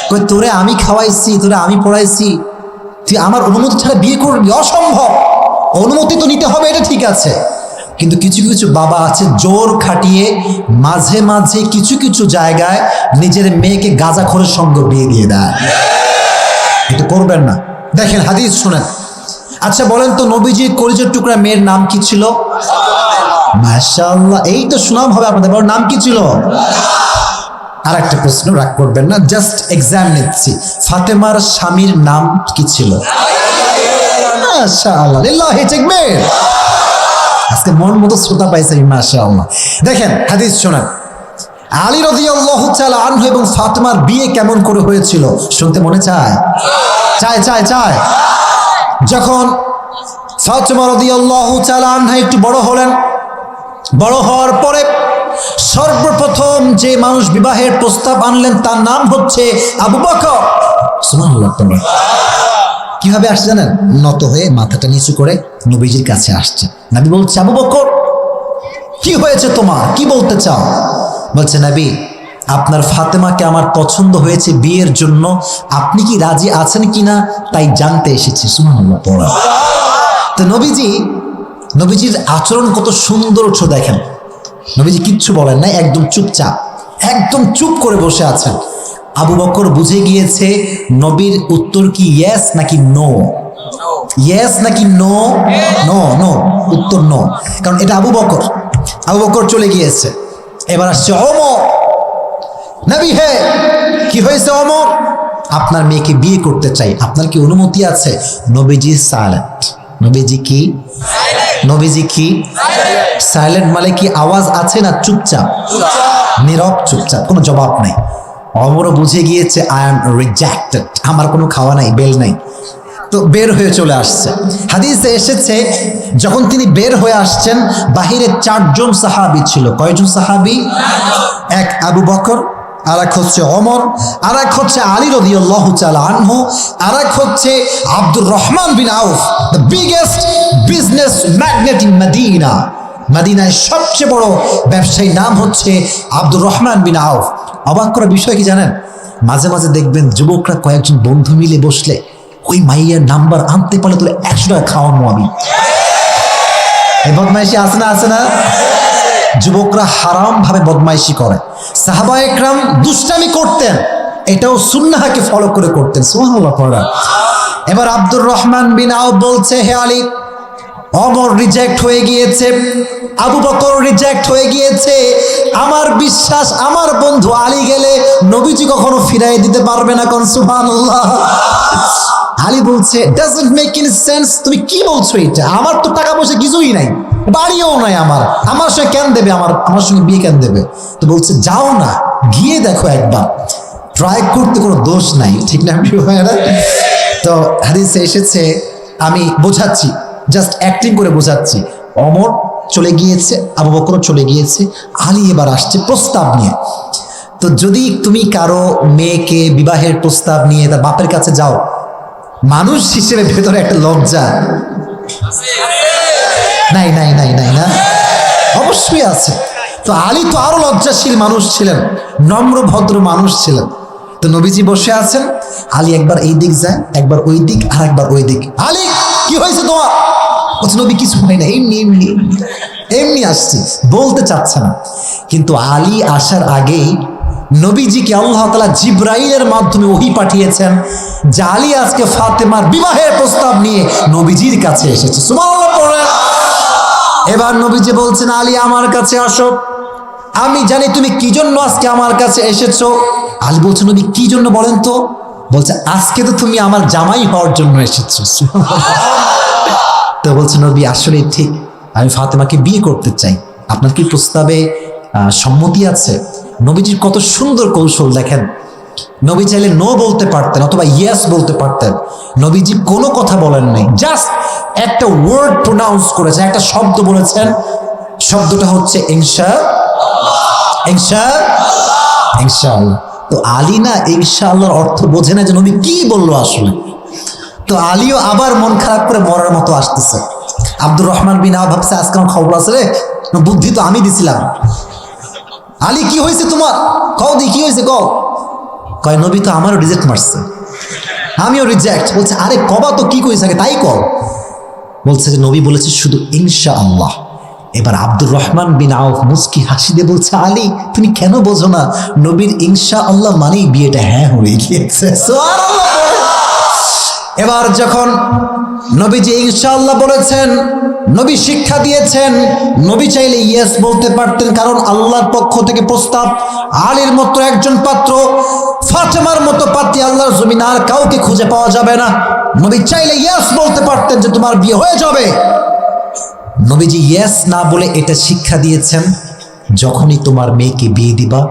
কই তোরে আমি খাওয়াইছি, তোরে আমি পড়াইছি, তুই আমার অনুমতি ছাড়া বিয়ে করবি? অসম্ভব। অনুমতি তো নিতে হবে, এটা ঠিক আছে, কিন্তু কিছু কিছু বাবা আছে জোর খাটিয়ে মাঝে মাঝে কিছু কিছু জায়গায় নিজের মেয়েকে গাঁজাখোরের সঙ্গে বিয়ে দিয়ে দেয়। এটা করবেন না। দেখেন হাদিস শুনেন। আচ্ছা বলেন তো, নবীজির কলিজার টুকরা মেয়ের নাম কি ছিল? মাশাআল্লাহ, এই তো সুনাম হবে আপনাদের। বড় নাম কি ছিল? আর একটা প্রশ্ন, রাগ করবেন না, জাস্ট এক্সাম নিচ্ছি, ফাতেমার স্বামীর নাম কি ছিল? মাশাআল্লাহ, লিল্লাহি তাকবীর। আজকে মন মতো শ্রোতা পাইছে, মাশাআল্লাহ। দেখেন হাদিস শোনেন, আলী রাদিয়াল্লাহু তাআলা আনহু এবং ফাতেমার বিয়ে কেমন করে হয়েছিল শুনতে মনে চায়? চায়। যখন ফাতেমা রাদিয়াল্লাহু তাআলা আনহা একটু বড় হলেন, বড় হওয়ার পরে সর্বপ্রথম যে মানুষ বিবাহের প্রস্তাব আনলেন তার নাম হচ্ছে আবু বকর। সুবহানাল্লাহ। কিভাবে আসছে জানেন? নত হয়ে মাথাটা নিচু করে নবীজির কাছে আসছে। নবী বলছে, আবু বকর কি হয়েছে তোমার, কি বলতে চাও? বলছে, নবী আপনার ফাতেমাকে আমার পছন্দ হয়েছে বিয়ের জন্য, আপনি কি রাজি আছেন কিনা তাই জানতে এসেছি। সুবহানাল্লাহ। তো নবীজির আচরণ কত সুন্দর দেখেন। নবীজি কিচ্ছু বলেন না, একদম চুপচাপ, একদম চুপ করে বসে আছেন। আবু বকর বুঝে গিয়েছে নবীর উত্তর কি ইয়েস নাকি নো। ইয়েস নাকি নো? নো, উত্তর নো, কারণ এটা আবু বকর চলে গিয়েছে। এবার আসছে ওমর। নবী হে, কি হয়েছে ওমর? আপনার মেয়েকে বিয়ে করতে চাই, আপনার কি অনুমতি আছে? নবীজি সাইলেন্ট। নবীজি কি সাইলেন্ট মানে কি আওয়াজ আছে না চুপচাপ? নীরব, চুপচাপ, কোনো জবাব নাই। ওমরও বুঝে গিয়েছে আই এম রিজেক্টেড, আমার কোনো খাওয়া নাই, বেল নাই। তো বের হয়ে চলে আসছে। হাদিসে এসেছে যখন তিনি বের হয়ে আসছেন, বাহিরে 4 জন সাহাবী ছিল। কয়জন সাহাবী? এক আবু বকর, আর এক হচ্ছে ওমর, আর এক হচ্ছে আলী রাদিয়াল্লাহু তাআলা আনহু, আর এক হচ্ছে Abdur Rahman bin Auf, the biggest business magnate in Medina. মদিনায় সবচেয়ে বড় ব্যবসায়ী নাম হচ্ছে আব্দুর রহমান বিন আউফ। অবাক করার বিষয় কি জানেন? মাঝে মাঝে দেখবেন যুবকরা কয়েকজন বন্ধু মিলে বসলে ওই মাইয়ার নাম্বার আনতে পারলে তোলে 100 টাকা খাওয়ানো। আমি এই বদমাইশি আছে না? যুবকরা হারাম ভাবে বদমাইশি করে। সাহাবা একরাম দুষ্টামি করতেন, এটাও সুন্নাহকে ফলো করে করতেন। সুবহানাল্লাহ। এবার আব্দুর রহমান বিন আউফ বলছে, হে আলী, ওমর রিজেক্ট হয়ে গিয়েছে, আবু বকর রিজেক্ট হয়ে গিয়েছে। আমার বিশ্বাস আমার বন্ধু আলী গেলে নবীজি কখনো ফিরাই দিতে পারবে না। কোন সুবহানাল্লাহ। আলী বলছে ডাজন্ট মেক এনি সেন্স, তুমি কি বলছো এটা? আমার তো টাকা পয়সা কিছুই নাই, বাড়িও নাই, আমার সঙ্গে কেন দেবে, আমার সঙ্গে বিয়ে কেন দেবে? তো বলছে যাও না, গিয়ে দেখো একবার, ট্রাই করতে কোনো দোষ নাই, ঠিক না? তো হাদিসে এসেছে, আমি বোঝাচ্ছি, জাস্ট অ্যাক্টিং করে বোঝাচ্ছি। ওমর চলে গিয়েছে, আবু বকর চলে গিয়েছে, আলী এবার আসছে প্রস্তাব নিয়ে। তো যদি তুমি কারো মেয়েকে বিবাহের প্রস্তাব নিয়ে তার বাপের কাছে যাও, মানুষ হিসেবে ভেতরে একটা লজ্জা নাই নাই নাই নাই না? অবশ্যই আছে। তো আলী তো আরো লজ্জাশীল মানুষ ছিলেন, নম্র ভদ্র মানুষ ছিলেন। তো নবীজি বসে আছেন, আলী একবার এই দিক যায়, একবার ওই দিক, আর একবার ওই দিক। আলী কি হয়েছে তোমার? বলছে নবী কিছু হয় না, এমনি এমনি এমনি আসছি, বলতে চাচ্ছে না। কিন্তু আলী আসার আগেই নবীজিকে আল্লাহ তাআলা জিবরাইলের মাধ্যমে ওহী পাঠিয়েছেন যে আলী আজকে ফাতেমার বিবাহের প্রস্তাব নিয়ে নবীজির কাছে এসেছে। সুবহানাল্লাহ পড়ে। এবার নবীজি বলছেন আলী আমার কাছে আসো, আমি জানি তুমি কি জন্য আজকে আমার কাছে এসেছো। আলী বলছে নবী কি জন্য বলেন তো? বলছে আজকে তো তুমি আমার জামাই হওয়ার জন্য এসেছো। তো বলছে নবী আসলে ঠিক, আমি ফাতেমাকে বিয়ে করতে চাই, আপনার কি প্রস্তাবে সম্মতি আছে? নবীজির কত সুন্দর কৌশল দেখেন, নবী চাইলে নো বলতে পারতেন অথবা ইয়েস বলতে পারতেন, নবীজি কোনো কথা বলেন নাই, জাস্ট একটা ওয়ার্ড প্রোনাউন্স করেছেন, একটা শব্দ বলেছেন, শব্দটা হচ্ছে ইনশাআল্লাহ। তো আলী না ইনশাআল্লাহর অর্থ বোঝে না যে নবী কি বললো আসলে। তো আলীও আবার মন খারাপ করে মরার মতো আসতেছে। আব্দুর রহমান বিন আওফ ভাবছে আজকে আমার খবর আছে রে, বুদ্ধি তো আমি দিছিলাম। আলী কি হয়েছে তোমার? কও দি কি হয়েছে কও। কয় নবী তো আমারও রিজেক্ট মারছে, আমিও রিজেক্ট। বলছে আরে কবা তো কি কইছে আগে তাই কও। বলছে যে নবী বলেছে শুধু ইনশাআল্লাহ। এবার আব্দুর রহমান বিন আওফ মুস্কি হাসি দিয়ে বলছে আলী তুমি কেন বোঝো না, নবীর ইনশাআল্লাহ মানেই বিয়েটা হ্যাঁ হয়ে গিয়েছে। সুবহানাল্লাহ। এবার যখন নবীজি ইনশাআল্লাহ বলেছেন, নবী শিক্ষা দিয়েছেন, নবী চাইলে ইয়েস বলতে পারতেন, কারণ আল্লাহর পক্ষ থেকে প্রস্তাব। আলীর মতো একজন পাত্র, ফাতেমার মতো পাত্রী আল্লাহর জমিনে আর কাউকে খুঁজে পাওয়া যাবে না। নবী চাইলে ইয়েস বলতে পারতেন যে তোমার বিয়ে হয়ে যাবে। নবীজি ইয়েস না বলে এটা শিক্ষা দিয়েছেন, যখনই তোমার মেয়েকে বিয়ে দিবা,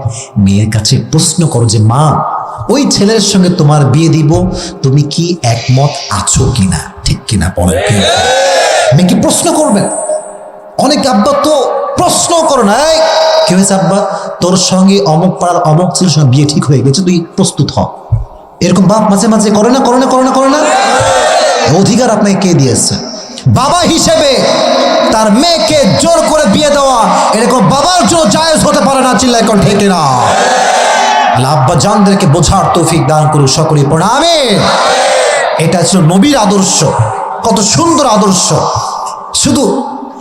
মেয়ের কাছে প্রশ্ন করো যে মা ওই ছেলের সঙ্গে তোমার বিয়ে দিব, তুমি কি একমত আছো কিনা, ঠিক কিনা বলেন। মেয়েকে প্রশ্ন করবেন। অনেক আব্বা তো প্রশ্ন করো না, কি হয়েছে আব্বা, তোর সঙ্গে অমুক পাড়ার অমুক ছেলের সঙ্গে বিয়ে ঠিক হয়ে গেছে, তুই প্রস্তুত হ। এরকম বাপ মাঝে মাঝে করে না, করে না, করে না, করে না। অধিকার আপনাকে কে দিয়েছে? বাবা হিসেবে তার মেয়েকে জোর করে বিয়ে দেওয়া এরকম বাবার জন্য জায়েজ হতে পারে না। চিল্লায় কোন ঠিক না? আল্লাহ আব্বা জানদেরকে বোঝার তৌফিক দান করুক, সকলেই পড়ে আমিন। এটা ছিল নবীর আদর্শ, কত সুন্দর আদর্শ। শুধু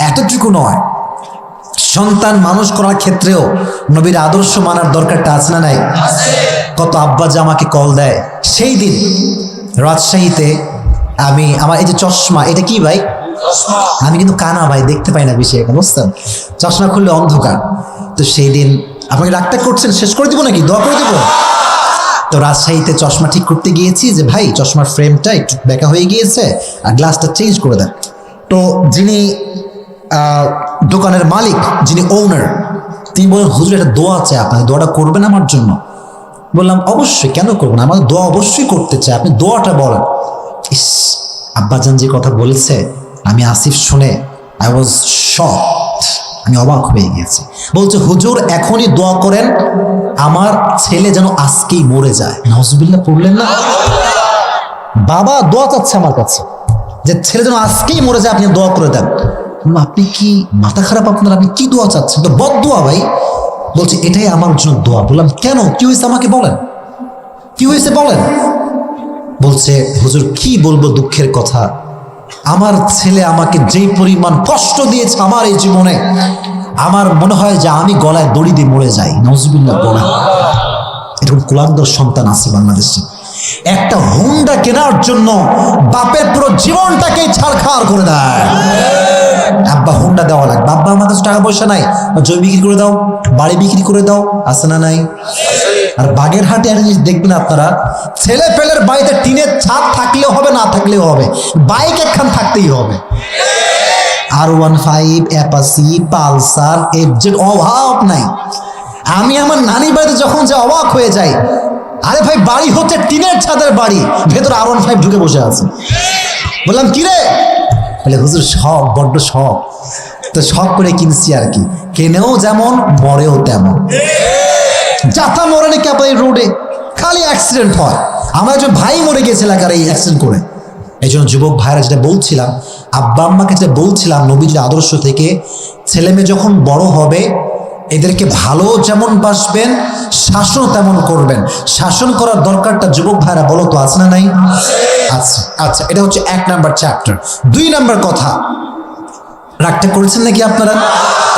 এতটুকু নয়, সন্তান মানুষ করার ক্ষেত্রেও নবীর আদর্শ মানার দরকারটা আছে না নাই? কত আব্বা যে আমাকে কল দেয়। সেই দিন রাজশাহীতে আমার এই যে চশমা, এটা কি ভাই? আমি কিন্তু কানা ভাই, দেখতে পাই না বেশি এখন, বুঝছেন? চশমা খুললে অন্ধকার। তো সেই দিন আপনাকে ডাক্তার করছেন, শেষ করে দিব নাকি, দোয়া করে দিব? তো রাজশাহীতে চশমা ঠিক করতে গিয়েছি যে ভাই চশমার ফ্রেমটা একটু বেঁকা হয়ে গিয়েছে আর গ্লাসটা চেঞ্জ করে দেন। তো যিনি দোকানের মালিক, যিনি ওনার, তিনি বলেন হুজুর একটা দোয়া চাই, আপনার দোয়াটা করবেন আমার জন্য? বললাম অবশ্যই, কেন করবো না, আমার দোয়া অবশ্যই করতে চাই, আপনি দোয়াটা বলেন। ইস, আব্বাজান যে কথা বলেছে আমি আসিফ শুনে আই ওয়াজ শকড, আমি অবাক হয়ে গেছি। বলছে হুজুর এখনই দোয়া করেন আমার ছেলে যেন আজকেই মরে যায়। নাউজুবিল্লাহ পড়লেন না? বাবা দোয়া চাচ্ছে আমার কাছে যে ছেলে যেন আজকেই মরে যায়, আপনি দোয়া করে দেন। আপনি কি মাথা খারাপ আপনার, আপনি কি দোয়া চাচ্ছেন? তো বদ দোয়া ভাই। বলছে এটাই আমার জন্য দোয়া। বললাম কেন, কি হয়েছে আমাকে বলেন, কি হয়েছে বলেন। বলছে হুজুর কি বলবো দুঃখের কথা, আমার ছেলে আমাকে যেই পরিমাণ কষ্ট দিয়েছে আমার এই জীবনে, আমার মনে হয় যে আমি গলায় দড়ি দিয়ে মরে যাই। নাউজুবিল্লাহ বলেন। এরকম কুলাঙ্গার সন্তান আছে বাংলাদেশে। একটা হুন্ডা কেনার জন্য বাপের পুরো জীবনটাকে ছাড়খাড় করে দেয়। আব্বা হুন্ডা দেওয়া লাগবে, আব্বা আমার কাছে টাকা পয়সা নাই, জমি বিক্রি করে দাও, বাড়ি বিক্রি করে দাও, আছে না নাই? আর বাগেরহাটে একটা জিনিস দেখবেন আপনারা, ছেলে পেলের বাড়িতে টিনের ছাদ থাকলেও হবে, না থাকলেও হবে, বাইক একখান থাকতেই হবে। R15, অ্যাপাচি, পালসার, এফজেড, অভাব নাই। আমি আমার নানির বাড়িতে যখন যে অবাক হয়ে যাই, আরে ভাই বাড়ি হচ্ছে টিনের ছাদের বাড়ি, ভেতরে R15 ঢুকে বসে আছে। বললাম কি রে? বলে হুজুর শখ, বড্ড শখ, তো শখ করে কিনছি আর কি। কেনেও যেমন, মরেও তেমন। যাতা মরে নাকি আপনার এই রোডে খালি অ্যাক্সিডেন্ট হয়। আমার একজন ভাই মরে গেছে এলাকার এই অ্যাক্সিডেন্ট করে। এই জন্য যুবক ভাইরা যেটা বলছিলাম, আব্বা আম্মাকে যেটা বলছিলাম, নবীজির আদর্শ থেকে, ছেলে মেয়ে যখন বড় হবে এদেরকে ভালো যেমন বাসবেন, শাসন তেমন করবেন। শাসন করার দরকারটা যুবক ভাইরা বলো তো আছে না নাই? আচ্ছা আচ্ছা, এটা হচ্ছে 1 নাম্বার চ্যাপ্টার। 2 নাম্বার কথা, রাগটা করেছেন নাকি আপনারা?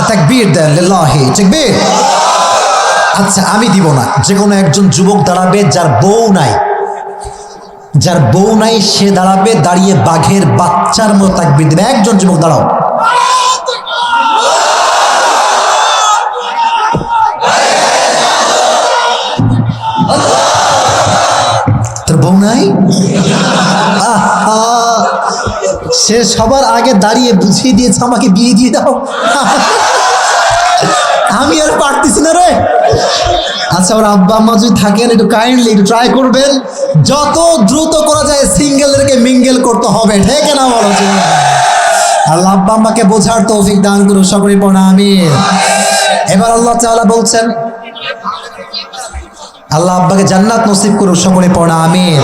তাকবীর দেন, লিল্লাহি তাকবীর। আচ্ছা আমি দিব না, যে কোনো একজন যুবক দাঁড়াবে যার বউ নাই, যার বউ নাই সে দাঁড়াবে, দাঁড়িয়ে বাঘের বাচ্চার মতো তাকবীর দিবে। একজন যুবক দাঁড়াও। তোর বউ নাই? সে সবার আগে দাঁড়িয়ে বুঝিয়ে দিয়েছে আমাকে বিয়ে দিয়ে দাও। আমি আর পারতেছি না রে। আচ্ছা, ওর আব্বা আম্মা যদি থাকেন একটু কাইন্ডলি একটু ট্রাই করবেন, যত দ্রুত করা যায় সিঙ্গেলদেরকে মিঙ্গেল করতে হবে, ঠিক না বলো? আল্লাহ আব্বা আম্মাকে বোঝার তৌফিক দান করুন, সকলে পড়া আমিন। এবার আল্লাহ তাআলা বলছেন, আল্লাহ আব্বাকে জান্নাত নসিব করুন, সকলে পড়া আমিন।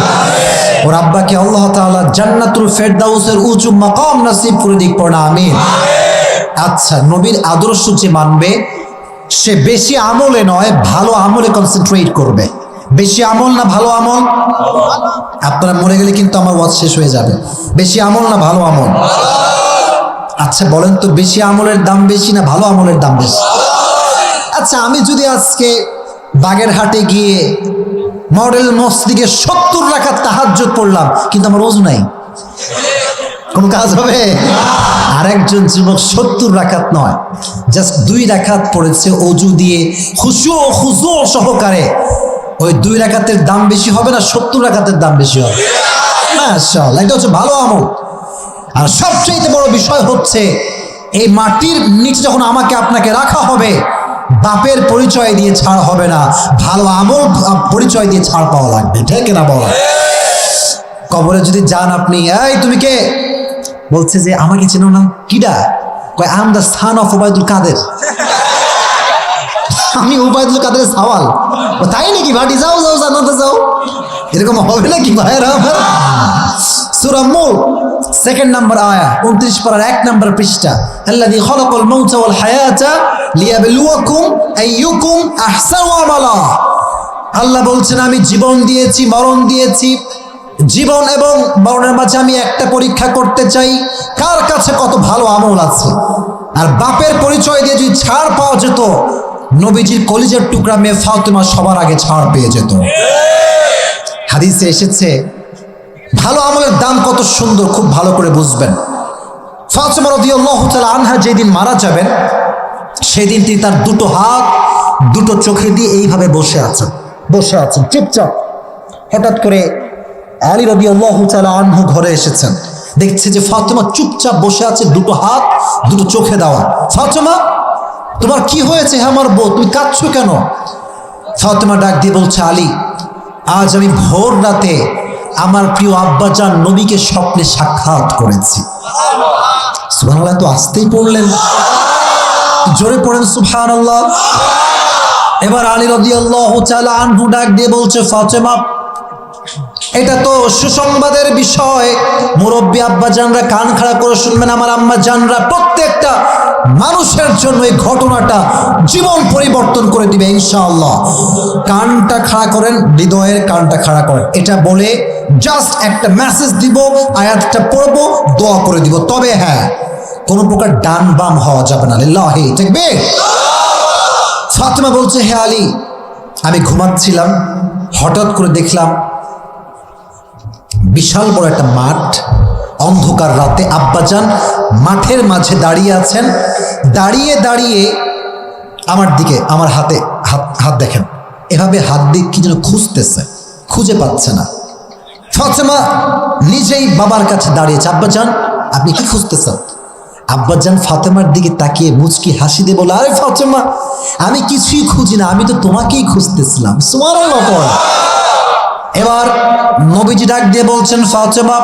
ওর আব্বাকে আল্লাহ তাআলা জান্নাতুল ফেরদাউসের উঁচু মাকাম নসিব করে দিক, পড়া আমিন। আচ্ছা, নবীর আদর্শ যে মানবে সে বেশি আমলে নয়, ভালো আমলে কনসেন্ট্রেট করবে। বেশি আমল না ভালো আমল? আপনারা মরে গেলে কিন্তু আমার ওয়াজ শেষ হয়ে যাবে। বেশি আমল না ভালো আমল? আচ্ছা বলেন তো, বেশি আমলের দাম বেশি না ভালো আমলের দাম বেশি? আচ্ছা, আমি যদি আজকে বাগেরহাটে গিয়ে মডেল মসজিদে 70 রাকাত তাহাজ্জুদ পড়লাম, কিন্তু আমার ওযু নাই, কোনো কাজ হবে? আরেকজন যুবক 70 রাকাত নয়, জাস্ট 2 রাকাত পড়েছে ওযু দিয়ে, খুশু খুজু সহকারে। ওই 2 রাকাতের দাম বেশি হবে না 70 রাকাতের দাম বেশি হবে? মাশাআল্লাহ, এটা হচ্ছে ভালো আমল। আর সবচেয়ে বড় বিষয় হচ্ছে, এই মাটির নিচে যখন আমাকে আপনাকে রাখা হবে, বাপের পরিচয় দিয়ে ছাড় হবে না, ভালো আমল পরিচয় দিয়ে ছাড় পাওয়া লাগবে, ঠিক না বলো? কবরে যদি যান আপনি, এই তুমি কে? বলছে যে আমাকে চেনো না। কিডা? কয় I am the son of Obaidul Quader. আমি ওবায়দুল কাদের সওয়াল। তাই নাকি? ভাটি যাও যাও, জান্নাতে যাও। এরকম হবে নাকি ভাইরা আমার? সূরা মুলক 2 নম্বর আয়াত 29 পারার 1 নম্বর পৃষ্ঠা, আল্লাযী খালাকাল মাউতা ওয়াল হায়াতা লিয়াবলুয়াকুম আইয়ুকুম আহসানু আমালা। আল্লাহ বলছেন, আমি জীবন দিয়েছি, মরণ দিয়েছি, জীবন এবং মরণের মাঝে আমি একটা পরীক্ষা করতে চাই, কার কাছে কত ভালো আমল আছে। আর বাপের পরিচয় দিয়ে যদি ছাড় পাওয়া যেত, নবীজির কলিজার টুকরা মেয়ে ফাতেমা সবার আগে ছাড় পেয়ে যেত। হাদিসে এসেছে, ভালো আমলের দাম কত সুন্দর, খুব ভালো করে বুঝবেন। ফাতেমা রাদিয়াল্লাহু তাআলা আনহা যেদিন মারা যাবেন, সেদিন তিনি তার 2 হাত 2 চোখে দিয়ে এইভাবে বসে আছেন চুপচাপ। হঠাৎ করে আলী রাদিয়াল্লাহু তাআলা আনহু ঘরে এসেছেন, দেখছে যে ফাতেমা চুপচাপ বসে আছে, 2 হাত 2 চোখে দেওয়া। ফাতেমা, তোমার কি হয়েছে? হ্যাঁ আমার বউ, তুমি কাঁদছো কেন? ফাতেমা ডাক দিয়ে বলছে, আলী, আজ আমি ভোর রাতে আমার প্রিয় আব্বাজান নবীকে স্বপ্নে সাক্ষাৎ করেছি। সুবহানাল্লাহ, তো আসতেই পড়লেন, জোরে পড়েন সুবহানাল্লাহ। এবার আলী রাদিয়াল্লাহু তাআলা আনহু ডাক দিয়ে বলছে, ফাতেমা, এটা তো সুসংবাদের বিষয়, মুরব্বী আব্বা জানরা কান খাড়া করে শুনবেন। আমার আম্মা জানরা, প্রত্যেকটা মানুষের জন্য এই ঘটনাটা জীবন পরিবর্তন করে দিবে ইনশাআল্লাহ। কানটা খাড়া করেন, হৃদয়ের কানটা খাড়া করেন। এটা বলে জাস্ট একটা মেসেজ দিব, আয়াতটা পড়বো, দোয়া করে দিব। তবে হ্যাঁ, কোনো প্রকার ডান বাম হওয়া যাবে না। লিল্লাহি তাকবীর। ফাতেমা বলছে, হে আলী, আমি ঘুমাচ্ছিলাম, হঠাৎ করে দেখলাম বিশাল বড় একটা মাঠ, অন্ধকার রাতে আব্বাজান মাঠের মাঝে দাঁড়িয়ে আছেন। দাঁড়িয়ে দাঁড়িয়ে আমার দিকে, আমার হাতে হাত দেখেন, এভাবে হাত দিয়ে কি যেন খুঁজতেছে, খুঁজে পাচ্ছে না। ফাতেমা নিজেই বাবার কাছে দাঁড়িয়েছে, আব্বাজান আপনি কি খুঁজতেছেন? আব্বাজান ফাতেমার দিকে তাকিয়ে মুচকি হাসি দিয়ে বলে, আরে ফাতেমা, আমি কিছুই খুঁজি না, আমি তো তোমাকেই খুঁজতেছিলাম। সুবহানাল্লাহ পড়া। এবার নবীজি ডাক দিয়ে বলছেন, ফাতেমা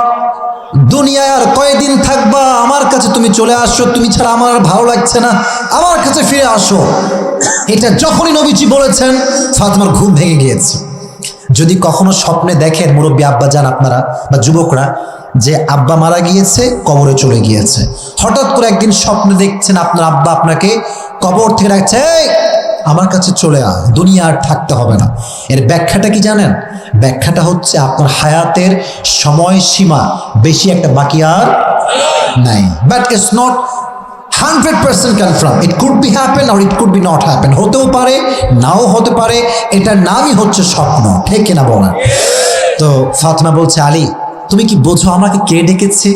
দুনিয়ায় আর কয়দিন থাকবা? আমার কাছে তুমি চলে আসো, তুমি ছাড়া আমার আর ভালো লাগছে না, আমার কাছে ফিরে আসো। এটা যখনই নবীজি বলেছেন, ফাতেমার ঘুম ভেঙে গিয়েছে। যদি কখনো স্বপ্নে দেখেন মুরব্বী আব্বাজান আপনারা বা যুবকরা, যে আব্বা মারা গিয়েছে, কবরে চলে গিয়েছে, হঠাৎ করে একদিন স্বপ্নে দেখছেন আপনার আব্বা আপনাকে কবর থেকে ডাকছে, এই আমার কাছে চলে আয়, দুনিয়া আর থাকতে হবে না। এর ব্যাখ্যাটা কি জানেন? ব্যাখ্যাটা হচ্ছে আপনার হায়াতের সময়সীমা বেশি একটা বাকি আর নাই। But it's not 100% confirm, it could be happen or it could be not happen, হতেও পারে নাও হতে পারে, এটার নামই হচ্ছে স্বপ্ন, ঠিক কিনা বলেন? তো ফাতেমা বলছে, আলী তুমি কি বোঝো আমাকে কে ডেকেছে?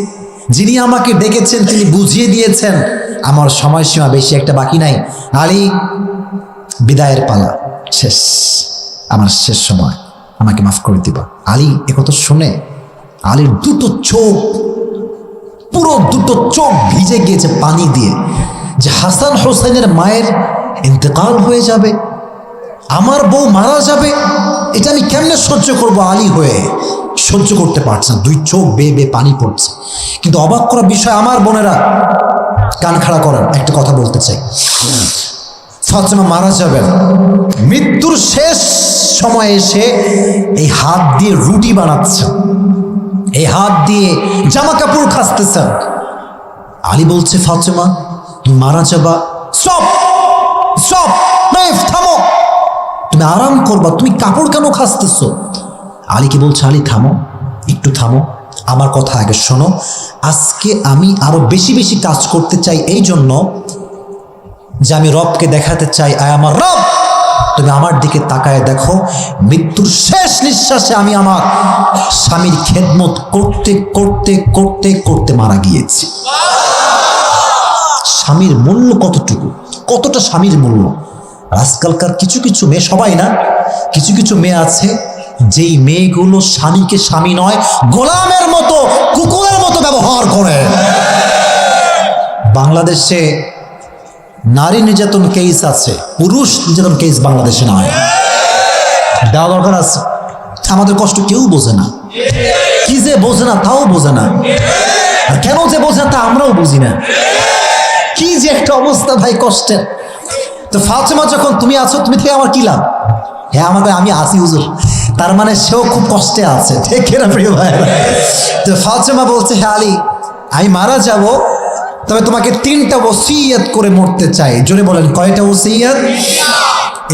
যিনি আমাকে ডেকেছেন তিনি বুঝিয়ে দিয়েছেন আমার সময়সীমা বেশি একটা বাকি নাই। আলী বিদায়ের পালা শেষ, আমার শেষ সময়, আমাকে মাফ করে দিবা। আলী একথা শুনে আলীর দুটো চোখ, পুরো দুটো চোখ ভিজে গিয়েছে পানি দিয়ে, যে হাসান হোসেনের মায়ের ইন্তেকাল হয়ে যাবে, আমার বউ মারা যাবে, এটা আমি কেমনে সহ্য করব? আলী হয়ে সহ্য করতে পারছে না, দুই চোখ বেয়ে বেয়ে পানি পড়ছে। কিন্তু অবাক করার বিষয়, আমার বোনেরা কান খাড়া করেন, একটা কথা বলতে চাই। ফাতেমা মারা যাবেন, মৃত্যুর শেষ সময়ে এসে এই হাত দিয়ে রুটি বানাচ্ছেন, এই হাত দিয়ে জামা কাপড় খাসতেছেন। আলী বলছে, ফাতেমা তুমি মারা যাবা, স্টপ স্টপ, থামো, তুমি আরাম করবা, তুমি কাপড় কেন খাসতেছো? আলীকে বলছে, আলী থামো, একটু থামো, আমার কথা আগে শোনো। আজকে আমি আরো বেশি বেশি কাজ করতে চাই, এই জন্য যে আমি রবকে দেখাতে চাই, আয় আমার রব, তুমি আমার দিকে তাকায় দেখো, মৃত্যুর শেষ নিঃশ্বাসে আমি আমার স্বামীর খেদমত করতে করতে করতে করতে মারা গিয়েছি। স্বামীর মূল্য কতটুকু, কতটা স্বামীর মূল্য। আজকালকার কিছু কিছু মেয়ে, সবাই না, কিছু কিছু মেয়ে আছে যেই মেয়েগুলো স্বামীকে স্বামী নয়, গোলামের মতো, কুকুরের মতো ব্যবহার করে। বাংলাদেশে নারী নির্যাতন কেস আছে, পুরুষ নির্যাতন কেস বাংলাদেশে নয়, দেওয়া দরকার আছে। আমাদের কষ্ট কেউ বোঝে না, কি যে বোঝে না তাও বোঝে না, আর কেন যে বোঝে না তা আমরাও বুঝি না। কি যে একটা অবস্থা ভাই, কষ্টের। তো ফাতেমা যখন তুমি আছো, তুমি থেকে আমার কি লাভ? হ্যাঁ আমাকে আমি আসি হুজুর, তার মানে সেও খুব কষ্টে আছে, ঠিক না প্রিয় ভাই? তো ফাতেমা বলছে, হ্যাঁ আলী আমি মারা যাব, তবে তোমাকে 3টা ওসিয়ত করে মরতে চাই। জোরে বলেন, কয়টা ওসিয়ত?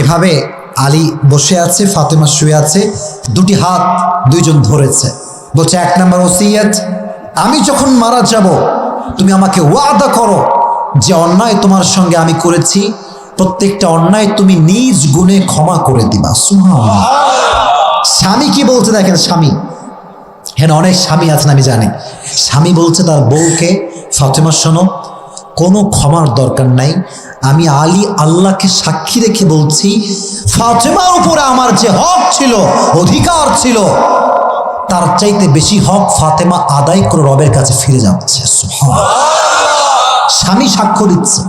এভাবে আলী বসে আছে, ফাতেমা শুয়ে আছে, দুটি হাত দুইজন ধরেছে। বলছে, 1 নম্বর ওসিয়ত, আমি যখন মারা যাব তুমি আমাকে ওয়াদা করো যে অন্যায় তোমার সঙ্গে আমি করেছি, প্রত্যেকটা অন্যায় তুমি নিজ গুণে ক্ষমা করে দিবা। সুবহানাল্লাহ। স্বামী কি বলছে দেখেন, স্বামী, হ্যাঁ অনেক স্বামী আছেন আমি জানি, স্বামী বলছে তার বউকে, ফাতেমা শোনো, কোনো ক্ষমার দরকার নাই, আমি আলী আল্লাহকে সাক্ষী রেখে বলছি, ফাতেমার উপরে আমার যে হক ছিল, অধিকার ছিল, তার চাইতে বেশি হক ফাতেমা আদায় করে রবের কাছে ফিরে যাচ্ছে। সুবহানাল্লাহ। স্বামী সাক্ষ্য দিচ্ছে।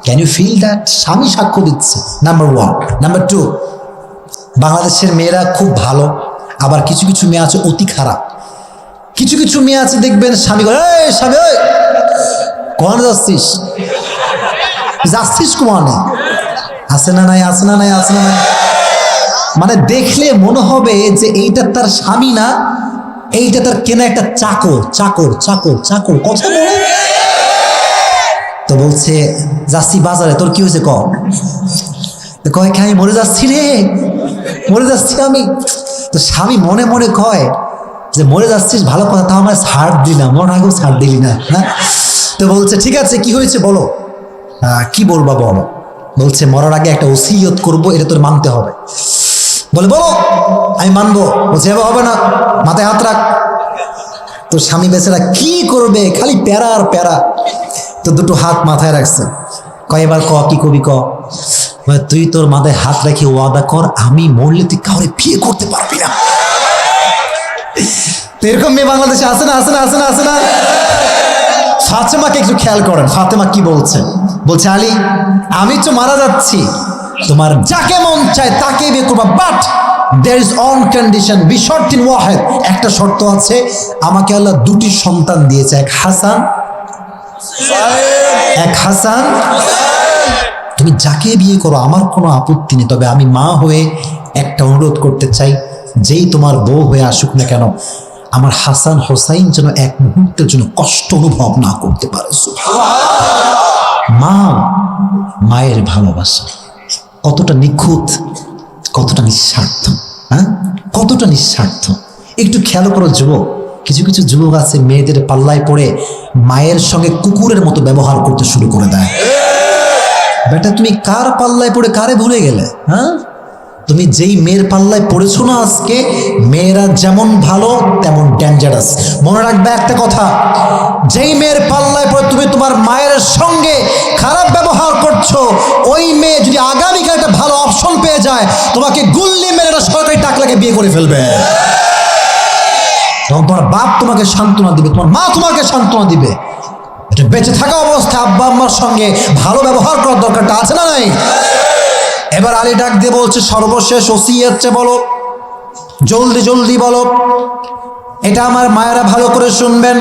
Can you feel that? স্বামী সাক্ষ্য দিচ্ছে, নাম্বার 1। নাম্বার 2, বাংলাদেশের মেয়েরা খুব ভালো, আবার কিছু কিছু মেয়ে আছে অতি খারাপ। কিছু কিছু মেয়ে আছে দেখবেন স্বামী বলে, এই স্বামী, ওই কোন যাচ্ছিস, যাচ্ছিস কোনে? আছে না নাই, আছে না নাই, আছে না নাই, মানে দেখলে মনে হবে যে এইটা তার স্বামী না, এইটা তার কেনা একটা চাকর। চাকর চাকর চাকর কথা বলে। তো বলছে, যাচ্ছি বাজারে, তোর কি হয়েছে কয় কি আমি মরে যাচ্ছি রে, মরে যাচ্ছি আমি। তো স্বামী মনে মনে কয় যে মরে যাচ্ছিস ভালো কথা, তাও আমার ছাড় দিলাম, মনে আগেও ছাড় দিলি না। হ্যাঁ, তো বলছে ঠিক আছে কি হয়েছে বলো। কি বলবা বলো। বলছে মরার আগে একটা ওসিয়ত করবো, এটা তোর মানতে হবে। বলে বলো, আমি মানবো। বলছে এবার হবে না, মাথায় হাত রাখ। তো স্বামী বেচারা কি করবে, খালি প্যারা আর প্যারা। তো দুটো হাত মাথায় রাখছে, কয়েবার ক কি কবি ক, তুই তোর মাথায় হাত রেখে ওয়াদা কর আমি মরলে তুই কাউরে বিয়ে করতে পারবি না। তো এরকম মেয়ে বাংলাদেশে আছে না, আছে না, আছে না, আছে না? ফাতেমাকে একটু খেয়াল করেন, ফাতেমা কি বলছে, বলছে আলী আমি তো মারা যাচ্ছি, তোমার যাকে মন চায় তাকে বিয়ে করবা, but there is on condition, বিশর্তিন ওয়াহিদ, একটা শর্ত আছে, আমাকে আল্লাহ দুটি সন্তান দিয়েছে, এক হাসান, এক হাসান, তুমি যাকে বিয়ে করো আমার কোনো আপত্তি নেই, তবে আমি মা হয়ে একটা অনুরোধ করতে চাই, যেই তোমার বউ হয়ে আসুক না কেন আমার হাসান হোসাইন যেন এক মুহূর্তের জন্য কষ্ট অনুভব না করতে পারে। মা, মায়ের ভালোবাসা কতটা নিখুঁত, কতটা নিঃস্বার্থ, হ্যাঁ কতটা নিঃস্বার্থ। একটু খেয়াল করো যুবক, কিছু কিছু যুবক আছে মেয়েদের পাল্লায় পড়ে মায়ের সঙ্গে কুকুরের মতো ব্যবহার করতে শুরু করে দেয়। বেটা তুমি কার পাল্লায় পড়ে কারে ভুলে গেলে? হ্যাঁ, তুমি যেই মেয়ের পাল্লায় পড়েছো না আজকে, মেয়েরা যেমন ভালো তেমন ডেঞ্জারাস। মনে রাখবে একটা কথা, যেই মেয়ের পাল্লায় পড়ে তুমি তোমার মায়ের সঙ্গে খারাপ ব্যবহার করছো, ওই মেয়ে যদি আগামীকাল একটা ভালো অপশন পেয়ে যায় তোমাকে গুল্লি মেরে একটা সরকারি টাকলাকে বিয়ে করে ফেলবে। তখন তোমার বাপ তোমাকে সান্ত্বনা দিবে, তোমার মা তোমাকে সান্ত্বনা দিবে। এটা বেঁচে থাকা অবস্থায় আব্বা আম্মার সঙ্গে ভালো ব্যবহার করার দরকারটা আছে না নাই? এবার আলী ডাক দিয়ে বলছে সর্বশেষ ওসিয়ত বলো, জলদি জলদি বলো, এটা আমার মায়েরা ভালো করে শুনবেন।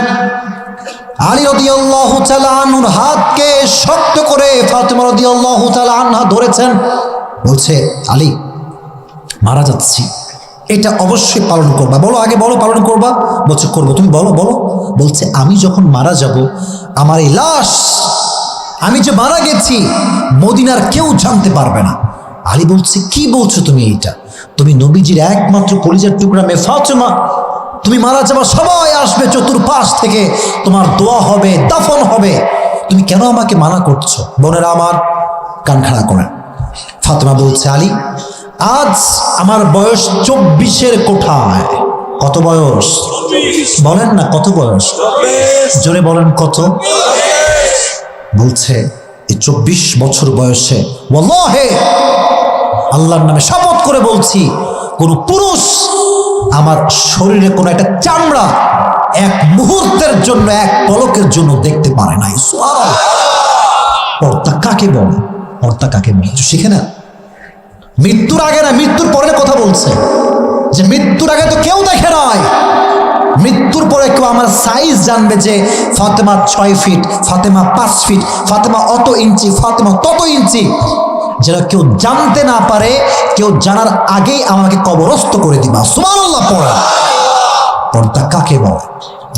আলী রাদিয়াল্লাহু তাআলা আনহুর হাতকে শক্ত করে ফাতেমা রাদিয়াল্লাহু তাআলা আনহা ধরেছেন, বলছে আলী মারা যাচ্ছি, এটা অবশ্যই পালন করবা। বলো আগে বলো, পালন করবা? বলছে করবো। তুমি বলো বলো। বলছে আমি যখন মারা যাব আমার এই লাশ, আমি যে মারা গেছি মদিনার কেউ জানতে পারবে না। আলী বলছে কি বলছো তুমি এইটা? তুমি নবীজির একমাত্র কলিজার টুকরা মেয়ে ফাতেমা, তুমি মারা যাবা সবাই আসবে চতুর্পাশ থেকে, তোমার দোয়া হবে, দাফন হবে, তুমি কেন আমাকে মানা করছো? বোনেরা আমার কান খাড়া করেন। ফাতেমা বলছে আলী আজ আমার বয়স 24-এর কোঠায়। কত বয়স বলেন না, কত বয়স? জোরে বলেন কত? বলছে এই 24 বছর বয়সে ওয়াল্লাহি আল্লাহর নামে শপথ করে বলছি, কোন পুরুষ আমার শরীরে কোনো একটা চামড়া এক মুহূর্তের জন্য, এক পলকের জন্য দেখতে পারে নাই। পর্দা কাকে বলে? পর্দা কাকে বলে শিখে না? মৃত্যুর আগে না, মৃত্যুর পরে কথা বলছে, যে মৃত্যুর আগে তো কেউ দেখে নাই, মৃত্যুর পরে কেউ আমার সাইজ জানবে যে ফাতেমা 6 ফিট, ফাতেমা 5 ফিট, ফাতেমা অত ইঞ্চি, ফাতেমা তত ইঞ্চি, যেন কেউ জানতে না পারে, কেউ জানার আগেই আমাকে কবরস্থ করে দিবা। সুবহানাল্লাহ পড়া। পর্দা কাকে বলে?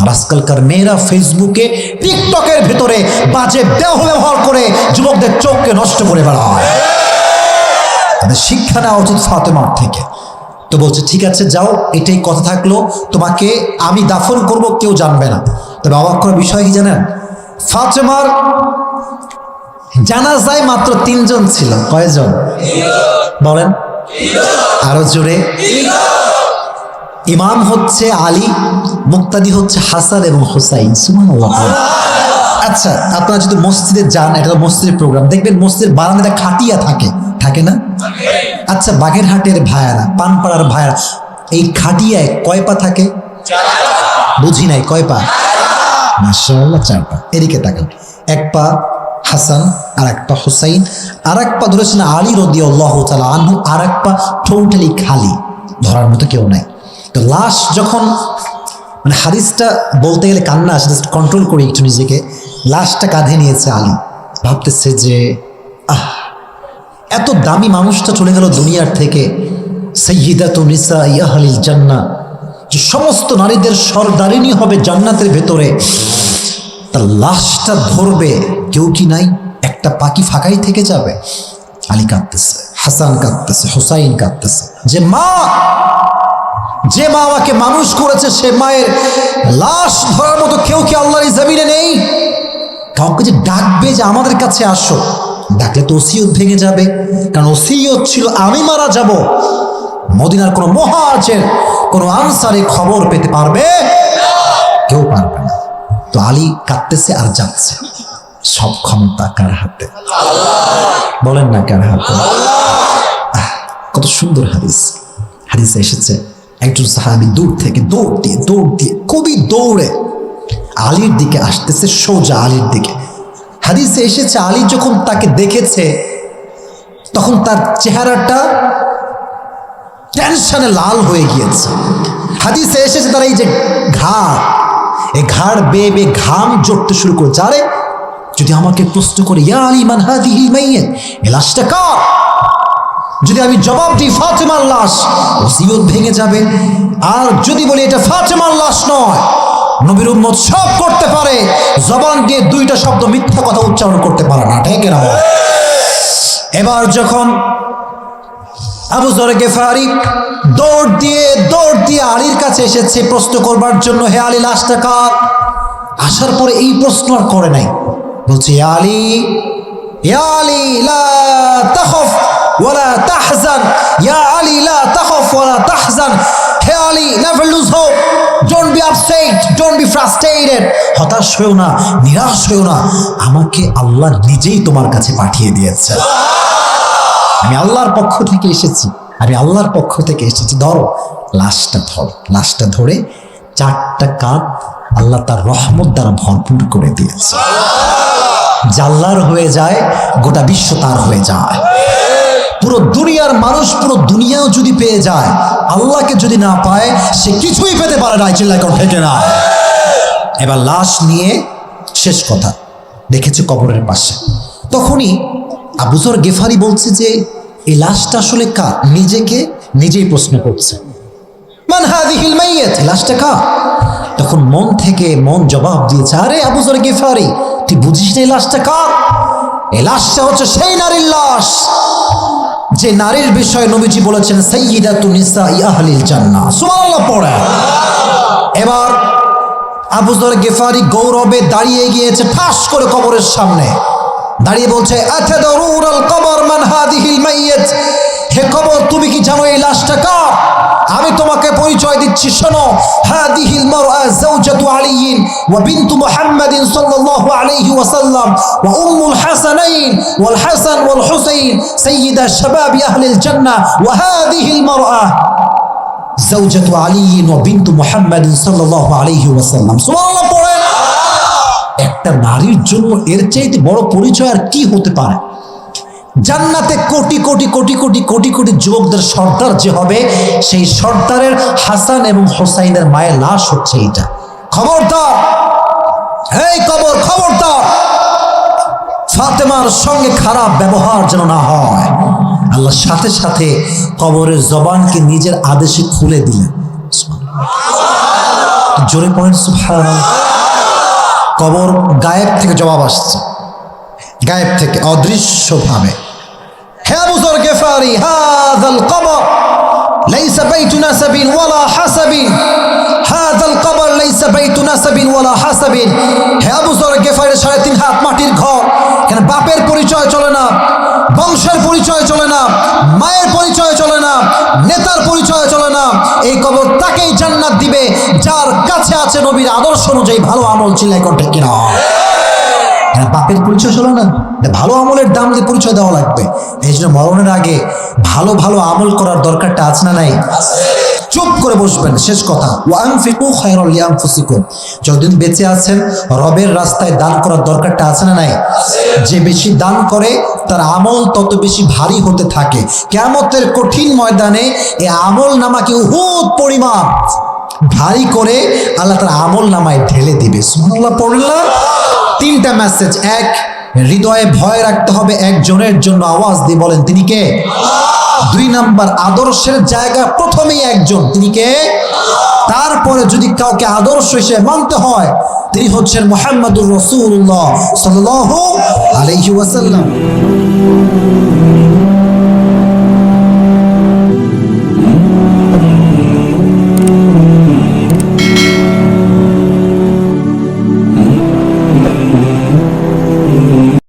আর আজকালকার মেয়েরা ফেসবুকে, টিকটকের ভেতরে বাজে দেহ ব্যবহার করে যুবকদের চোখকে নষ্ট করে বেড়ায়। তাদের শিক্ষা নেওয়া উচিত ফাতেমার থেকে। তো বলছে ঠিক আছে যাও, এটাই কথা থাকলো, তোমাকে আমি দাফন করব, কেউ জানবে না। তবে অবাক করার বিষয় কি জানেন? ফাতেমার জানাজায় মাত্র 3 জন ছিল। কয়জন বলেন? আরো জোরে। ইমাম হচ্ছে আলী, মুক্তাদি হচ্ছে হাসান এবং হুসাইন। সুবহানাল্লাহ। আচ্ছা আপনারা যদি মসজিদে যান, এটা তো মসজিদের প্রোগ্রাম, দেখবেন মসজিদের বারান্দাতে খাটিয়া থাকে, থাকে না? আচ্ছা বাগেরহাটের ভাইয়ারা, পানপাড়ার ভাইয়ারা, এই খাটিয়ায় কয় পা থাকে? বুঝি নাই, কয় পা? মাশাআল্লাহ 4 পা। এদিকে তাকান, 1 পা হাসান, আর 1 পা হুসাইন, আর 1 পা ধরেছেন আলী রাদিয়াল্লাহু তাআলা আনহু, আর 1 পা টোটালি খালি, ধরার মতো কেউ নাই। তো লাশ যখন, মানে হাদিসটা বলতে গেলে কান্না আসে, জাস্ট কন্ট্রোল করি একটু নিজেকে। লাশটা কাঁধে নিয়েছে আলী, ভাবতেছে যে এত দামি মানুষটা চলে গেল দুনিয়ার থেকে, সাইয়্যিদাতু নিসাই আহলিল জান্নাহ, যে সমস্ত নারীদের সরদারিনী হবে জান্নাতের ভেতরে, তার লাশটা ধরবে কেউ কি নাই? একটা পাখি ফাঁকাই থেকে যাবে। আলী কাঁদতেছে, হাসান কাঁদতেছে, হুসাইন কাঁদতেছে, যে মা আমাকে মানুষ করেছে, সে মায়ের লাশ ধরার মতো কেউ কি আল্লাহর জমিনে নেই? কাউকে যে ডাকবে যে আমাদের কাছে আসো, ডাকলে তো ওসিয়ত ভেঙে যাবে, কারণ ওসিয়ত ছিল আমি মারা যাব, মদিনার কোনো মুহাজির, কোনো আনসারী খবর পেতে পারবে। কেউ পারবে না। তো আলী কাঁদতেছে আর যাচ্ছে। সব ক্ষমতা কার হাতে? বলেন না কার হাতে? কত সুন্দর হাদিস। হাদিসে এসেছে একজন সাহাবী দূর থেকে দৌড় দিয়ে খুবই দৌড়ে আলীর দিকে আসতেছে, সোজা আলীর দিকে। হাদিসে এসেছে আলী যখন তাকে দেখেছে তখন তার চেহারাটা টেনশনে লাল হয়ে গিয়েছে। হাদিসে এসেছে তার এই যে ঘাড়, এই ঘাড় বেয়ে বেয়ে ঘাম জড়তে শুরু করেছে। আরে যদি আমাকে প্রশ্ন করে ইয়া আলী মান হাদিহিল মাইয়্যিত, এই লাশটা কার? যদি আমি জবাব দিই ফাতেমার লাশ, ওসিয়ত ভেঙে যাবে। আর যদি বলি এটা ফাতেমার লাশ নয়, নবীর উম্মত সব করতে পারে, জবান দিয়ে দুইটা শব্দ মিথ্যা কথা উচ্চারণ করতে পারে না, ঠিক না? এবার যখন আবু যর গিফারি দৌড় দিয়ে আলীর কাছে এসেছে প্রশ্ন করবার জন্য, হে আলী লাশটা কার? আসার পরে এই প্রশ্ন আর করে নাই, বলছে ইয়া আলী লা তাখাফ ওয়ালা তাহজান, ইয়া আলী লা তাখাফ ওয়ালা তাহজান, হে Ali never lose hope, don't be upset, don't be frustrated, হতাশ হয়েও না, নিরাশ হয়েও না, আমাকে আল্লাহ নিজেই তোমার কাছে পাঠিয়ে দিয়েছে। আমি আল্লাহর পক্ষ থেকে এসেছি, ধরো লাশটা ধরো। লাশটা ধরে চারটা কাঁধ আল্লাহ তার রহমত দ্বারা ভরপুর করে দিয়েছে। জাল্লার হয়ে যায়, গোটা বিশ্ব তার হয়ে যায়। পুরো দুনিয়ার মানুষ, পুরো দুনিয়াও যদি পেয়ে যায়, আল্লাহকে যদি না পায়, সে কিছুই পেতে পারে না। চিল্লায় কোন থেকে না। এবার লাশ নিয়ে শেষ কথা দেখেছে কবরের পাশে। তখনই আবু যর গিফারি বলছে যে এই লাশটা আসলে কার? নিজেকে নিজেই প্রশ্ন করছে, মান হাদিহিল মাইয়্যিত, লাশটা কার? তখন মন থেকে মন জবাব দিয়েছে, আরে আবু যর গিফারি, তুই বুঝিস না এই লাশটা কার? এই লাশটা হচ্ছে সেই নারীর লাশ যে নারীর বিষয়ে নবীজি বলেছেন সাইয়্যিদাতুন নিসাই আহলিল জান্নাহ। সুবহানাল্লাহ পড়ে। এবার আবু যর গিফারি গৌরবে দাঁড়িয়ে গিয়েছে ঠাস করে কবরের সামনে, দাঁড়িয়ে বলছে আতাদরুনাল কবর মান হাদিহিল মাইয়্যিত, হে কবর তুমি কি জানো এই লাশটা কার? আমি তোমাকে পরিচয় দিচ্ছি, শোনো। হাদিহিল মারআ যাওজাতু আলীন ওয়া বিনতু মুহাম্মাদিন সাল্লাল্লাহু আলাইহি ওয়াসাল্লাম ওয়া উম্মুল হাসানাইন ওয়াল হাসান ওয়াল হুসাইন সাইয়্যিদা শাবাবি আহলিল জান্নাহ ওয়া হাদিহিল মারআ যাওজাতু আলীন ওয়া বিনতু মুহাম্মাদিন সাল্লাল্লাহু আলাইহি ওয়াসাল্লাম। সুবহানাল্লাহ পড়েন। একটা নারীর জন্য এর চাইতে বড় পরিচয় আর কি হতে পারে? জান্নাতে কোটি কোটি কোটি কোটি কোটি কোটি যুবকদের সর্দার যে হবে, সেই সর্দারের হাসান এবং হোসাইনের মায়ের লাশ হচ্ছে এইটা। খবরদার, এই কবর খবরদার, ফাতেমার সঙ্গে খারাপ ব্যবহার যেন না হয়। আল্লাহ সাথে সাথে কবরের জবানকে নিজের আদেশে খুলে দিলেন। জোরে পড়েন সুবহানাল্লাহ। কবর গায়েব থেকে জবাব আসছে, গায়েব থেকে অদৃশ্যভাবে। হে আবু যর গিফারি, হাযাল কবর লাইসা বাইতু নাসাবিন ওয়ালা হাসাবিন, হাযাল কবর লাইসা বাইতু নাসাবিন ওয়ালা হাসাবিন। হে আবু যর গিফারি, 3.5 হাত মাটির ঘর, এখানে বাপের পরিচয় চলে না, বংশের পরিচয় চলে না, মায়ের পরিচয় চলে না, নেতার পরিচয় চলে না। এই কবর তাকেই জান্নাত দিবে যার কাছে আছে নবীর আদর্শ অনুযায়ী ভালো আমল। চিল্লায় কোন ঠিক কিনা? বাপের পরিচয় চলে না, ভালো আমলের দাম দিয়ে পরিচয় দেওয়া লাগবে। এই জন্য মরণের আগে ভালো ভালো আমল করার দরকারটা আছে না নাই? চুপ করে বসবেন। শেষ কথা, ওয়া আনফিকু খায়রাল লিআনফুসিকুম, যতদিন বেঁচে আছেন রবের রাস্তায় দান করার দরকারটা আছে না নাই? যে বেশি দান করে তার আমল তত বেশি ভারী হতে থাকে। কিয়ামতের কঠিন ময়দানে এই আমল নামাকে উহুদ পরিমাণ ভারী করে আল্লাহ তার আমল নামায় ঢেলে দিবে। সুবহানাল্লাহ পড়লা। 3টা মেসেজ। 1, হৃদয়ে ভয় রাখতে হবে একজনের জন্য, আওয়াজ দিয়ে বলেন তিনি কে? 2 নাম্বার, আদর্শের জায়গা প্রথমেই একজন, তিনি কে? তারপরে যদি কাউকে আদর্শ হিসেবে মানতে হয়, তিনি হচ্ছেন মুহাম্মাদুর রাসূলুল্লাহ সাল্লাল্লাহু আলাইহি ওয়াসাল্লাম।